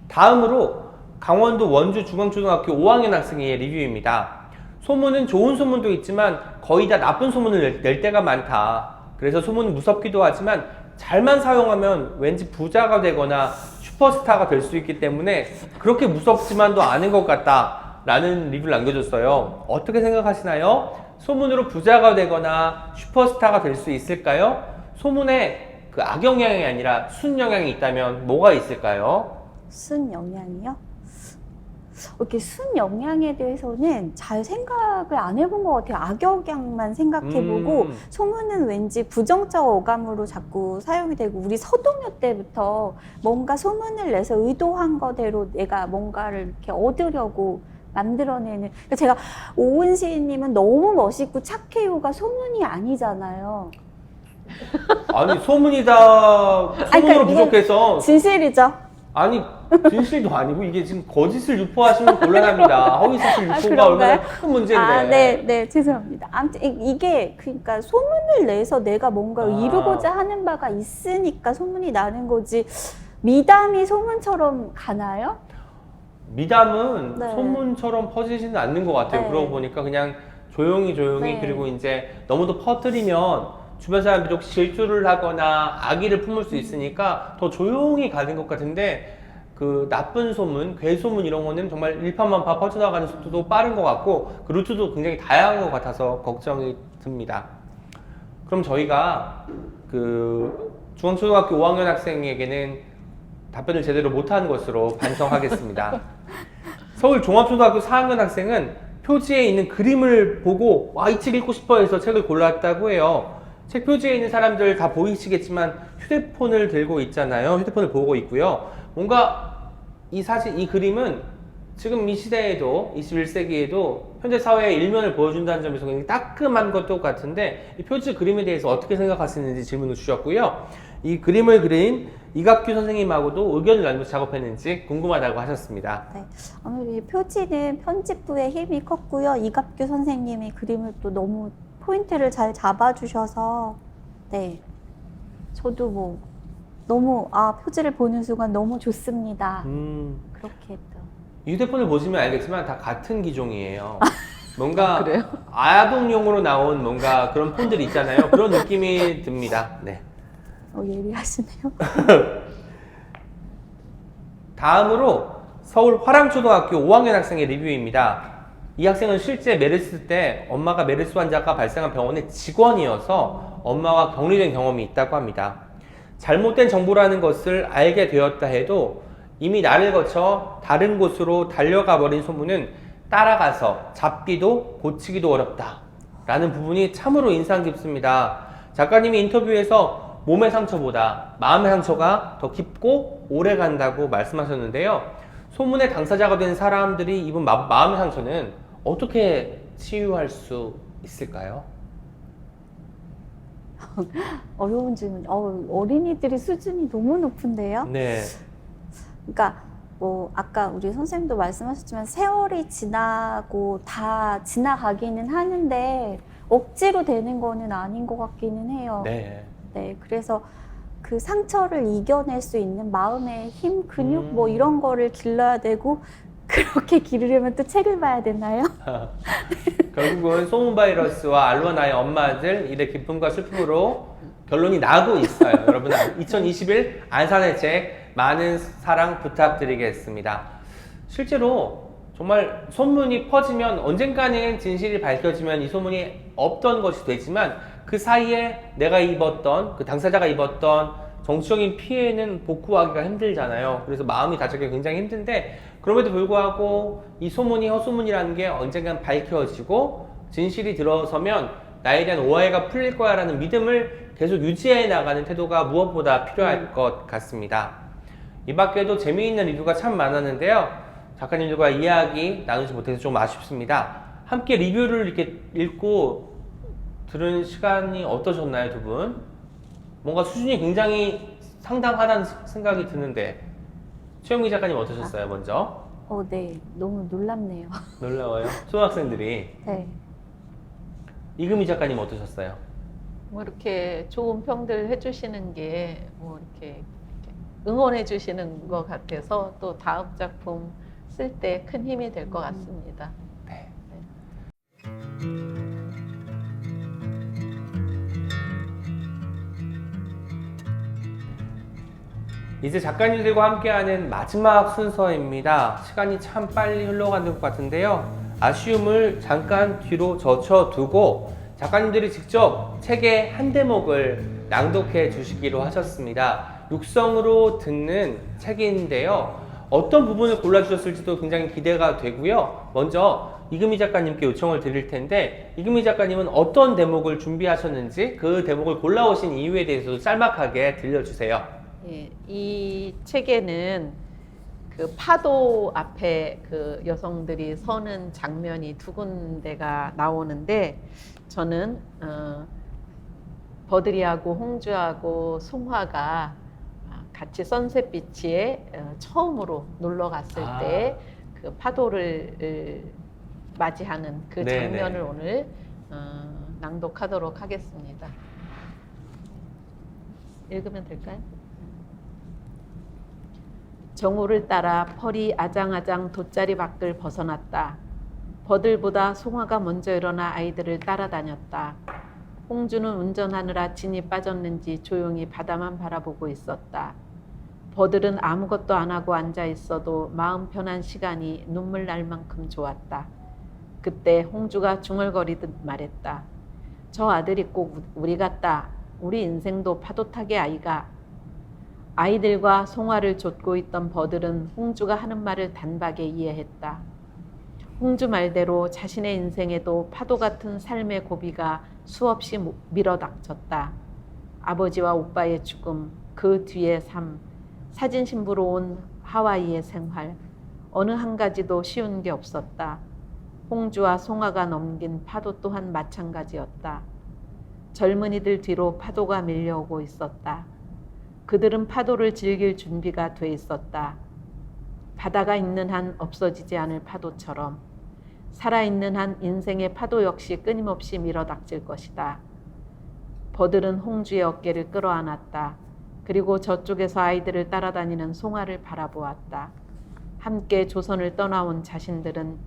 다음으로 강원도 원주 중앙초등학교 5학년 학생의 리뷰입니다. 소문은 좋은 소문도 있지만 거의 다 나쁜 소문을 낼 때가 많다. 그래서 소문은 무섭기도 하지만 잘만 사용하면 왠지 부자가 되거나 슈퍼스타가 될 수 있기 때문에 그렇게 무섭지만도 않은 것 같다 라는 리뷰를 남겨줬어요. 어떻게 생각하시나요? 소문으로 부자가 되거나 슈퍼스타가 될 수 있을까요? 소문에 그 악영향이 아니라 순영향이 있다면 뭐가 있을까요? 순영향이요? 이렇게 순영향에 대해서는 잘 생각을 안 해본 것 같아요. 악영향만 생각해보고 소문은 왠지 부정적 어감으로 자꾸 사용이 되고 우리 서동요 때부터 뭔가 소문을 내서 의도한 거대로 내가 뭔가를 이렇게 얻으려고 만들어내는. 제가 오은 시인님은 너무 멋있고 착해요가 소문이 아니잖아요. 아니 소문이다 소문으로 부족해서 진실이죠. 아니 진실도 아니고 이게 지금 거짓을 유포하시면 곤란합니다. 허위사실 유포가 그런가요? 얼마나 큰 문제인데. 네, 죄송합니다. 아무튼 이게 그러니까 소문을 내서 내가 뭔가 이루고자 하는 바가 있으니까 소문이 나는 거지. 미담이 소문처럼 가나요? 미담은 네. 소문처럼 퍼지지는 않는 것 같아요. 네. 그러고 보니까 그냥 조용히 네. 그리고 이제 너무도 퍼뜨리면 주변 사람들이 혹시 질투를 하거나 악의를 품을 수 있으니까 더 조용히 가는 것 같은데 그 나쁜 소문, 괴소문 이런 거는 정말 일파만파 퍼져나가는 속도도 빠른 것 같고 그 루트도 굉장히 다양한 것 같아서 걱정이 듭니다. 그럼 저희가 그 중앙초등학교 5학년 학생에게는 답변을 제대로 못한 것으로 반성하겠습니다. 서울 종합초등학교 4학년 학생은 표지에 있는 그림을 보고 와, 이 책 읽고 싶어 해서 책을 골랐다고 해요. 책 표지에 있는 사람들 다 보이시겠지만 휴대폰을 들고 있잖아요. 휴대폰을 보고 있고요. 뭔가 이 그림은 지금 이 시대에도 21세기에도 현재 사회의 일면을 보여준다는 점에서 굉장히 따끔한 것도 같은데 이 표지 그림에 대해서 어떻게 생각하시는지 질문을 주셨고요. 이 그림을 그린 이갑규 선생님하고도 의견을 나누면서 작업했는지 궁금하다고 하셨습니다. 네. 아무래도 이 표지는 편집부의 힘이 컸고요. 이갑규 선생님이 그림을 또 너무 포인트를 잘 잡아주셔서 네. 저도 뭐 너무 표지를 보는 순간 너무 좋습니다. 그렇게 또. 이 휴대폰을 보시면 알겠지만 다 같은 기종이에요. 뭔가 그래요? 아동용으로 나온 뭔가 그런 폰들이 있잖아요. 그런 느낌이 듭니다. 네. 예리하시네요. 다음으로 서울 화랑초등학교 5학년 학생의 리뷰입니다. 이 학생은 실제 메르스 때 엄마가 메르스 환자가 발생한 병원의 직원이어서 엄마와 격리된 경험이 있다고 합니다. 잘못된 정보라는 것을 알게 되었다 해도 이미 나를 거쳐 다른 곳으로 달려가 버린 소문은 따라가서 잡기도 고치기도 어렵다 라는 부분이 참으로 인상 깊습니다. 작가님이 인터뷰에서 몸의 상처보다 마음의 상처가 더 깊고 오래 간다고 말씀하셨는데요. 소문의 당사자가 된 사람들이 입은 마음의 상처는 어떻게 치유할 수 있을까요? 어려운 질문. 어린이들이 수준이 너무 높은데요. 네. 그러니까 뭐 아까 우리 선생님도 말씀하셨지만 세월이 지나고 다 지나가기는 하는데 억지로 되는 거는 아닌 것 같기는 해요. 네. 네, 그래서 그 상처를 이겨낼 수 있는 마음의 힘, 근육 뭐 이런 거를 길러야 되고 그렇게 기르려면 또 책을 봐야 되나요? 결국은 소문 바이러스와 알로나의 엄마들 일의 기쁨과 슬픔으로 결론이 나고 있어요. 여러분 2021 안산의 책 많은 사랑 부탁드리겠습니다. 실제로 정말 소문이 퍼지면 언젠가는 진실이 밝혀지면 이 소문이 없던 것이 되지만 그 사이에 내가 입었던 그 당사자가 입었던 정치적인 피해는 복구하기가 힘들잖아요. 그래서 마음이 다치기 굉장히 힘든데 그럼에도 불구하고 이 소문이 헛소문이라는 게 언젠간 밝혀지고 진실이 들어서면 나에 대한 오해가 풀릴 거야 라는 믿음을 계속 유지해 나가는 태도가 무엇보다 필요할 것 같습니다. 이 밖에도 재미있는 리뷰가 참 많았는데요. 작가님들과 이야기 나누지 못해서 좀 아쉽습니다. 함께 리뷰를 이렇게 읽고 들은 시간이 어떠셨나요, 두 분? 뭔가 수준이 굉장히 상당하다는 생각이 드는데 최영미 작가님 어떠셨어요, 먼저? 네, 너무 놀랍네요. 놀라워요. 초등학생들이. 네. 이금희 작가님 어떠셨어요? 뭐 이렇게 좋은 평들 해주시는 게 뭐 이렇게 응원해 주시는 것 같아서 또 다음 작품 쓸 때 큰 힘이 될 것 같습니다. 네. 이제 작가님들과 함께하는 마지막 순서입니다. 시간이 참 빨리 흘러가는 것 같은데요. 아쉬움을 잠깐 뒤로 젖혀두고 작가님들이 직접 책의 한 대목을 낭독해 주시기로 하셨습니다. 육성으로 듣는 책인데요. 어떤 부분을 골라주셨을지도 굉장히 기대가 되고요. 먼저 이금희 작가님께 요청을 드릴 텐데 이금희 작가님은 어떤 대목을 준비하셨는지 그 대목을 골라오신 이유에 대해서도 짤막하게 들려주세요. 예, 이 책에는 그 파도 앞에 그 여성들이 서는 장면이 두 군데가 나오는데 저는 버드리하고 홍주하고 송화가 같이 선셋 비치에 처음으로 놀러 갔을 때 그 파도를 맞이하는 그 네네. 장면을 오늘 낭독하도록 하겠습니다. 읽으면 될까요? 정오를 따라 펄이 아장아장 돗자리 밖을 벗어났다. 버들보다 송화가 먼저 일어나 아이들을 따라다녔다. 홍주는 운전하느라 진이 빠졌는지 조용히 바다만 바라보고 있었다. 버들은 아무것도 안 하고 앉아 있어도 마음 편한 시간이 눈물 날 만큼 좋았다. 그때 홍주가 중얼거리듯 말했다. 저 아들이 꼭 우리 같다. 우리 인생도 파도타기 아이가. 아이들과 송화를 좇고 있던 버들은 홍주가 하는 말을 단박에 이해했다. 홍주 말대로 자신의 인생에도 파도 같은 삶의 고비가 수없이 밀어닥쳤다. 아버지와 오빠의 죽음, 그 뒤의 삶, 사진 신부로 온 하와이의 생활, 어느 한 가지도 쉬운 게 없었다. 홍주와 송아가 넘긴 파도 또한 마찬가지였다. 젊은이들 뒤로 파도가 밀려오고 있었다. 그들은 파도를 즐길 준비가 돼 있었다. 바다가 있는 한 없어지지 않을 파도처럼 살아있는 한 인생의 파도 역시 끊임없이 밀어닥칠 것이다. 버들은 홍주의 어깨를 끌어안았다. 그리고 저쪽에서 아이들을 따라다니는 송아를 바라보았다. 함께 조선을 떠나온 자신들은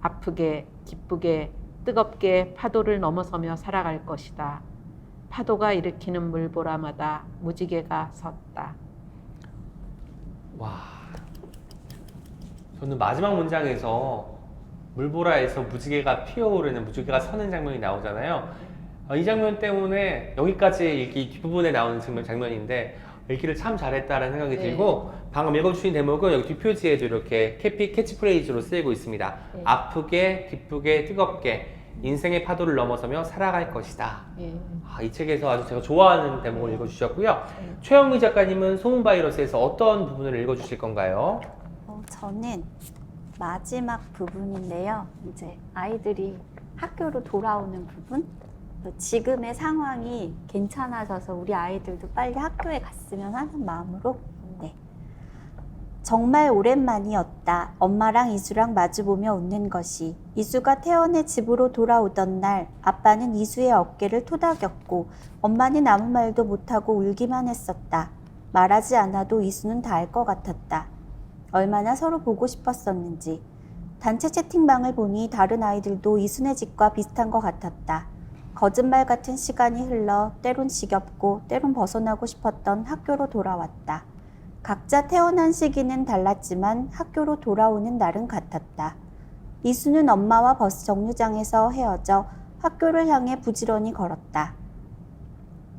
아프게, 기쁘게, 뜨겁게 파도를 넘어서며 살아갈 것이다. 파도가 일으키는 물보라마다 무지개가 섰다. 와, 저는 마지막 문장에서 물보라에서 무지개가 피어오르는 무지개가 서는 장면이 나오잖아요. 이 장면 때문에 여기까지 읽기 뒷부분에 나오는 장면인데 읽기를 참 잘했다라는 생각이 네. 들고 방금 읽어주신 대목은 여기 뒷표지에도 이렇게 캐치프레이즈로 쓰이고 있습니다. 네. 아프게, 기쁘게, 뜨겁게 인생의 파도를 넘어서며 살아갈 것이다. 예. 이 책에서 아주 제가 좋아하는 대목을 읽어주셨고요. 최영미 작가님은 소문바이러스에서 어떤 부분을 읽어주실 건가요? 저는 마지막 부분인데요. 이제 아이들이 학교로 돌아오는 부분. 지금의 상황이 괜찮아져서 우리 아이들도 빨리 학교에 갔으면 하는 마음으로. 네. 정말 오랜만이었다. 엄마랑 이수랑 마주보며 웃는 것이. 이수가 태연의 집으로 돌아오던 날 아빠는 이수의 어깨를 토닥였고 엄마는 아무 말도 못하고 울기만 했었다. 말하지 않아도 이수는 다 알 것 같았다. 얼마나 서로 보고 싶었었는지. 단체 채팅방을 보니 다른 아이들도 이순의 집과 비슷한 것 같았다. 거짓말 같은 시간이 흘러 때론 지겹고 때론 벗어나고 싶었던 학교로 돌아왔다. 각자 태어난 시기는 달랐지만 학교로 돌아오는 날은 같았다. 이수는 엄마와 버스 정류장에서 헤어져 학교를 향해 부지런히 걸었다.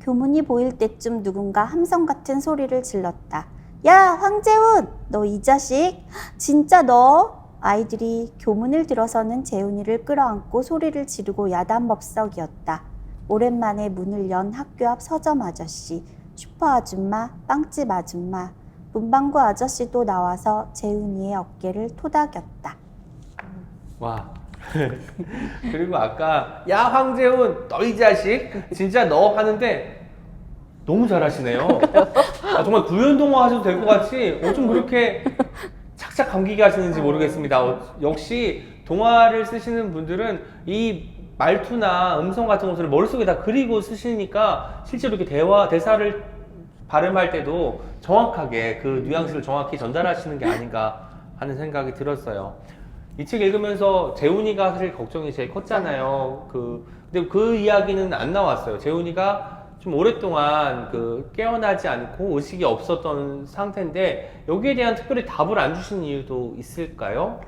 교문이 보일 때쯤 누군가 함성 같은 소리를 질렀다. 야, 황재훈! 너 이 자식? 진짜 너? 아이들이 교문을 들어서는 재훈이를 끌어안고 소리를 지르고 야단법석이었다. 오랜만에 문을 연 학교 앞 서점 아저씨, 슈퍼 아줌마, 빵집 아줌마, 문방구 아저씨도 나와서 재훈이의 어깨를 토닥였다. 와. 그리고 아까 야 황재훈 너 이 자식 진짜 너 하는데 너무 잘하시네요. 정말 구연동화 하셔도 될 것 같이 어쩜 그렇게 착착 감기게 하시는지 모르겠습니다. 역시 동화를 쓰시는 분들은 이 말투나 음성 같은 것을 머릿속에 다 그리고 쓰시니까 실제로 이렇게 대사를 발음할 때도 정확하게 그 뉘앙스를 정확히 전달하시는 게 아닌가 하는 생각이 들었어요. 이 책 읽으면서 재훈이가 사실 걱정이 제일 컸잖아요. 근데 그 이야기는 안 나왔어요. 재훈이가 좀 오랫동안 깨어나지 않고 의식이 없었던 상태인데 여기에 대한 특별히 답을 안 주신 이유도 있을까요?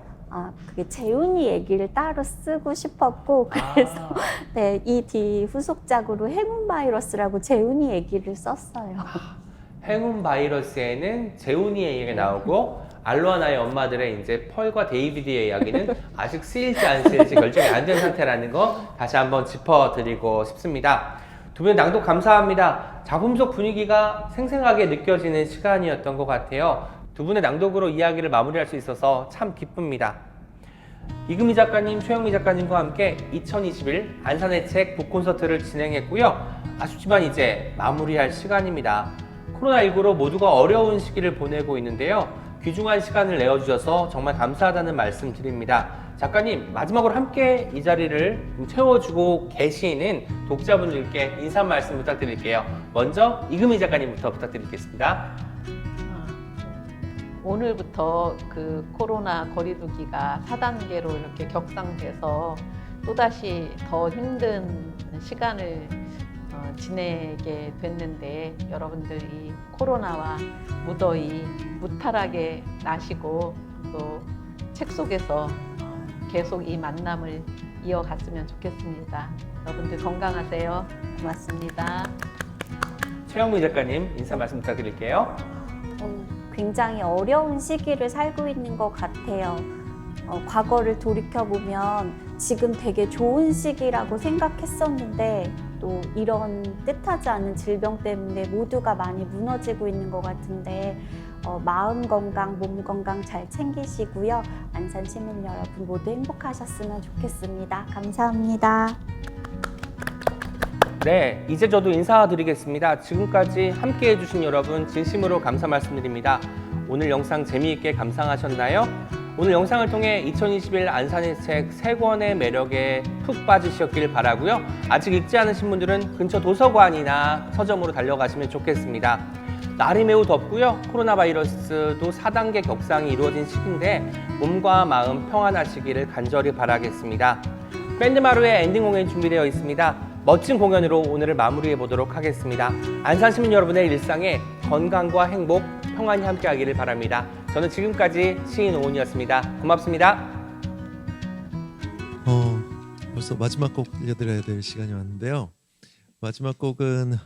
그게 재훈이 얘기를 따로 쓰고 싶었고 그래서 네, 이 뒤 후속작으로 행운 바이러스라고 재훈이 얘기를 썼어요. 행운 바이러스에는 재훈이의 얘기가 나오고 알로아나의 엄마들의 이제 펄과 데이비드의 이야기는 아직 쓰일지 안 쓰일지 결정이 안 된 상태라는 거 다시 한번 짚어드리고 싶습니다. 두 분 낭독 감사합니다. 작품 속 분위기가 생생하게 느껴지는 시간이었던 것 같아요. 두 분의 낭독으로 이야기를 마무리할 수 있어서 참 기쁩니다. 이금희 작가님, 최영미 작가님과 함께 2021 안산의 책 북콘서트를 진행했고요. 아쉽지만 이제 마무리할 시간입니다. 코로나19로 모두가 어려운 시기를 보내고 있는데요. 귀중한 시간을 내어주셔서 정말 감사하다는 말씀 드립니다. 작가님, 마지막으로 함께 이 자리를 채워주고 계시는 독자분들께 인사 말씀 부탁드릴게요. 먼저 이금희 작가님부터 부탁드리겠습니다. 오늘부터 코로나 거리두기가 4단계로 이렇게 격상돼서 또다시 더 힘든 시간을 지내게 됐는데 여러분들이 코로나와 무더위 무탈하게 나시고 또 책 속에서 계속 이 만남을 이어갔으면 좋겠습니다. 여러분들 건강하세요. 고맙습니다. 최영미 작가님 인사 말씀 부탁드릴게요. 굉장히 어려운 시기를 살고 있는 것 같아요. 과거를 돌이켜보면 지금 되게 좋은 시기라고 생각했었는데 또 이런 뜻하지 않은 질병 때문에 모두가 많이 무너지고 있는 것 같은데 마음 건강, 몸 건강 잘 챙기시고요. 안산 시민 여러분 모두 행복하셨으면 좋겠습니다. 감사합니다. 네, 이제 저도 인사드리겠습니다. 지금까지 함께 해주신 여러분 진심으로 감사 말씀드립니다. 오늘 영상 재미있게 감상하셨나요? 오늘 영상을 통해 2021 안산의 책 3권의 매력에 푹 빠지셨길 바라고요. 아직 읽지 않으신 분들은 근처 도서관이나 서점으로 달려가시면 좋겠습니다. 날이 매우 덥고요. 코로나 바이러스도 4단계 격상이 이루어진 시기인데 몸과 마음 평안하시기를 간절히 바라겠습니다. 밴드마루의 엔딩 공연이 준비되어 있습니다. 멋진 공연으로 오늘을 마무리해 보도록 하겠습니다. 안산 시민 여러분의 일상에 건강과 행복, 평안이 함께하기를 바랍니다. 저는 지금까지 시인 오은이었습니다. 고맙습니다. 벌써 마지막 곡 들려드려야 될 시간이 왔는데요. 마지막 곡은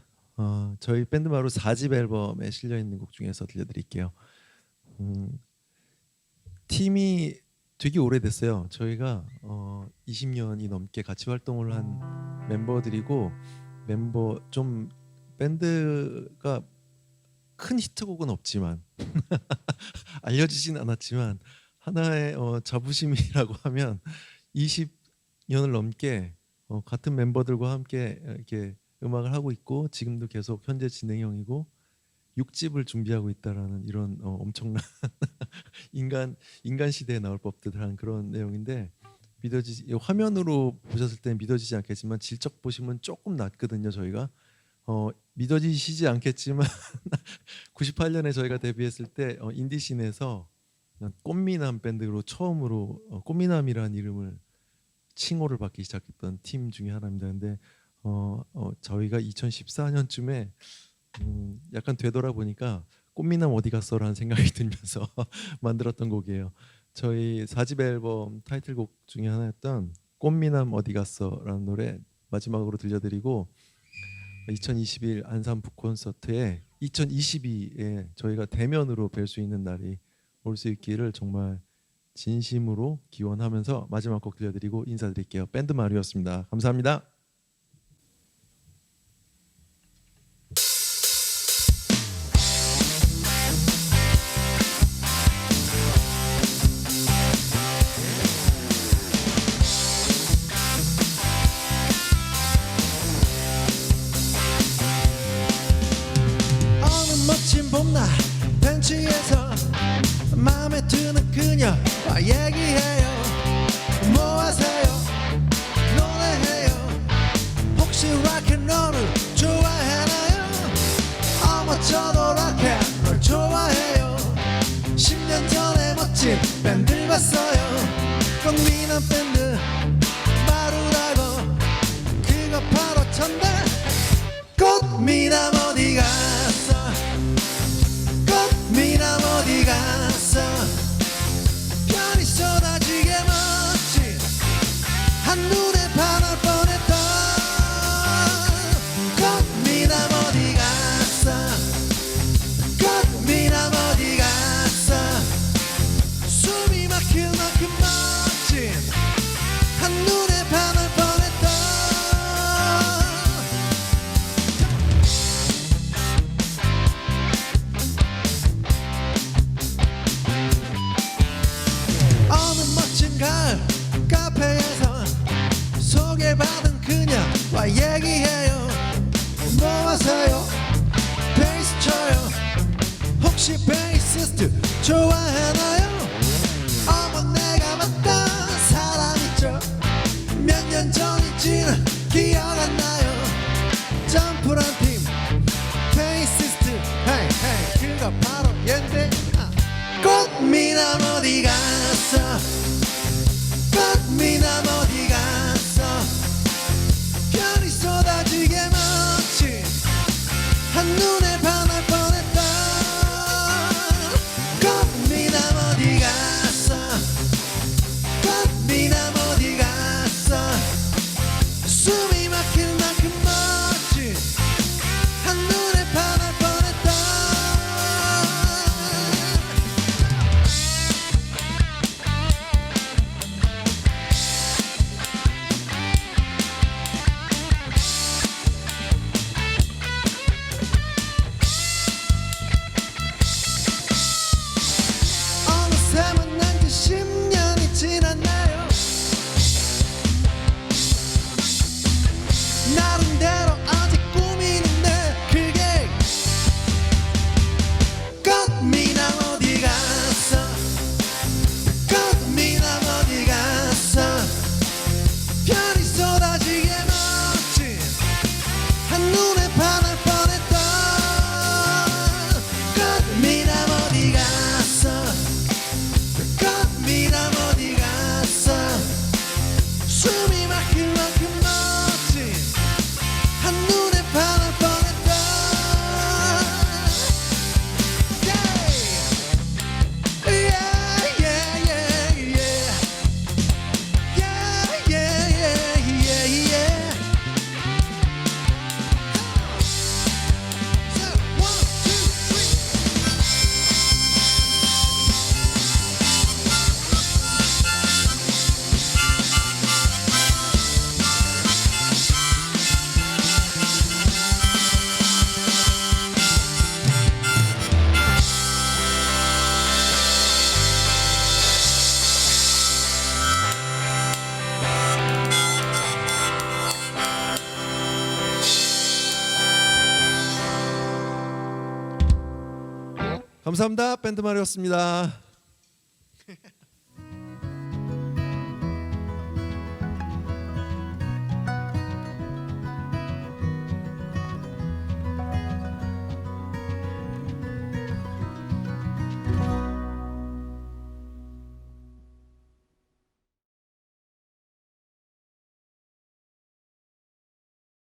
저희 밴드마루 4집 앨범에 실려 있는 곡 중에서 들려드릴게요. 팀이 되게 오래됐어요. 저희가 20년이 넘게 같이 활동을 한 멤버들이고 좀 밴드가 큰 히트곡은 없지만 알려지진 않았지만 하나의 자부심이라고 하면 20년을 넘게 같은 멤버들과 함께 이렇게 음악을 하고 있고 지금도 계속 현재 진행형이고 6집을 준비하고 있다라는 이런 엄청난 인간 시대에 나올 법듯한 그런 내용인데 화면으로 보셨을 때는 믿어지지 않겠지만 질적 보시면 조금 낮거든요. 저희가 믿어지시지 않겠지만 98년에 저희가 데뷔했을 때 인디씬에서 꽃미남 밴드로 처음으로 꽃미남이라는 이름을 칭호를 받기 시작했던 팀 중에 하나입니다. 근데 저희가 2014년쯤에 약간 되돌아보니까 꽃미남 어디 갔어라는 생각이 들면서 만들었던 곡이에요. 저희 4집 앨범 타이틀곡 중에 하나였던 꽃미남 어디 갔어라는 노래 마지막으로 들려드리고 2021 안산 북콘서트에 2022에 저희가 대면으로 뵐 수 있는 날이 올 수 있기를 정말 진심으로 기원하면서 마지막 곡 들려드리고 인사드릴게요. 밴드 마루였습니다. 감사합니다. 어느 멋진 봄날 벤치에서 마음에 드는 그녀와 얘기해요. 뭐 하세요? 노래해요. 혹시 락앤롤을 좋아하나요? 어머 저도 락앤롤 좋아해요. 10년 전에 멋진 밴드 봤어요. 꽃미남 밴드 마루라고 그거 바로 전달. 꽃미남 어디 갔어? 꽃미남 어디 갔어? 별이 쏟아지게 멋진 한눈에 반할 뻔했던 꽃미남 어디 갔어? 꽃미남 어디 갔어? 숨이 막힐 만큼 멋진 한눈에 반할 뻔했던 어느 멋진 가을 카페에서 소개받은 그녀와 얘기해요. 뭐 하세요? 베이스 쳐요. 혹시 베이시스트 좋아하나요? 어머 내가 봤던 사람 있죠. 몇 년 전인지는 기억 안 나요. 점프란 팀 베이시스트 헤이 헤이 그거 바로 옌데. 꽃미남 어디 갔어? 꽃미남 어디 갔어? 별이 쏟아지게 멋진 한눈에 반할 뻔했던 꽃미남 어디 갔어? 꽃미남 어디 갔어? 숨이 막힐 만큼 멋진 한눈에 반할 뻔했던 감사합니다. 밴드 마리였습니다.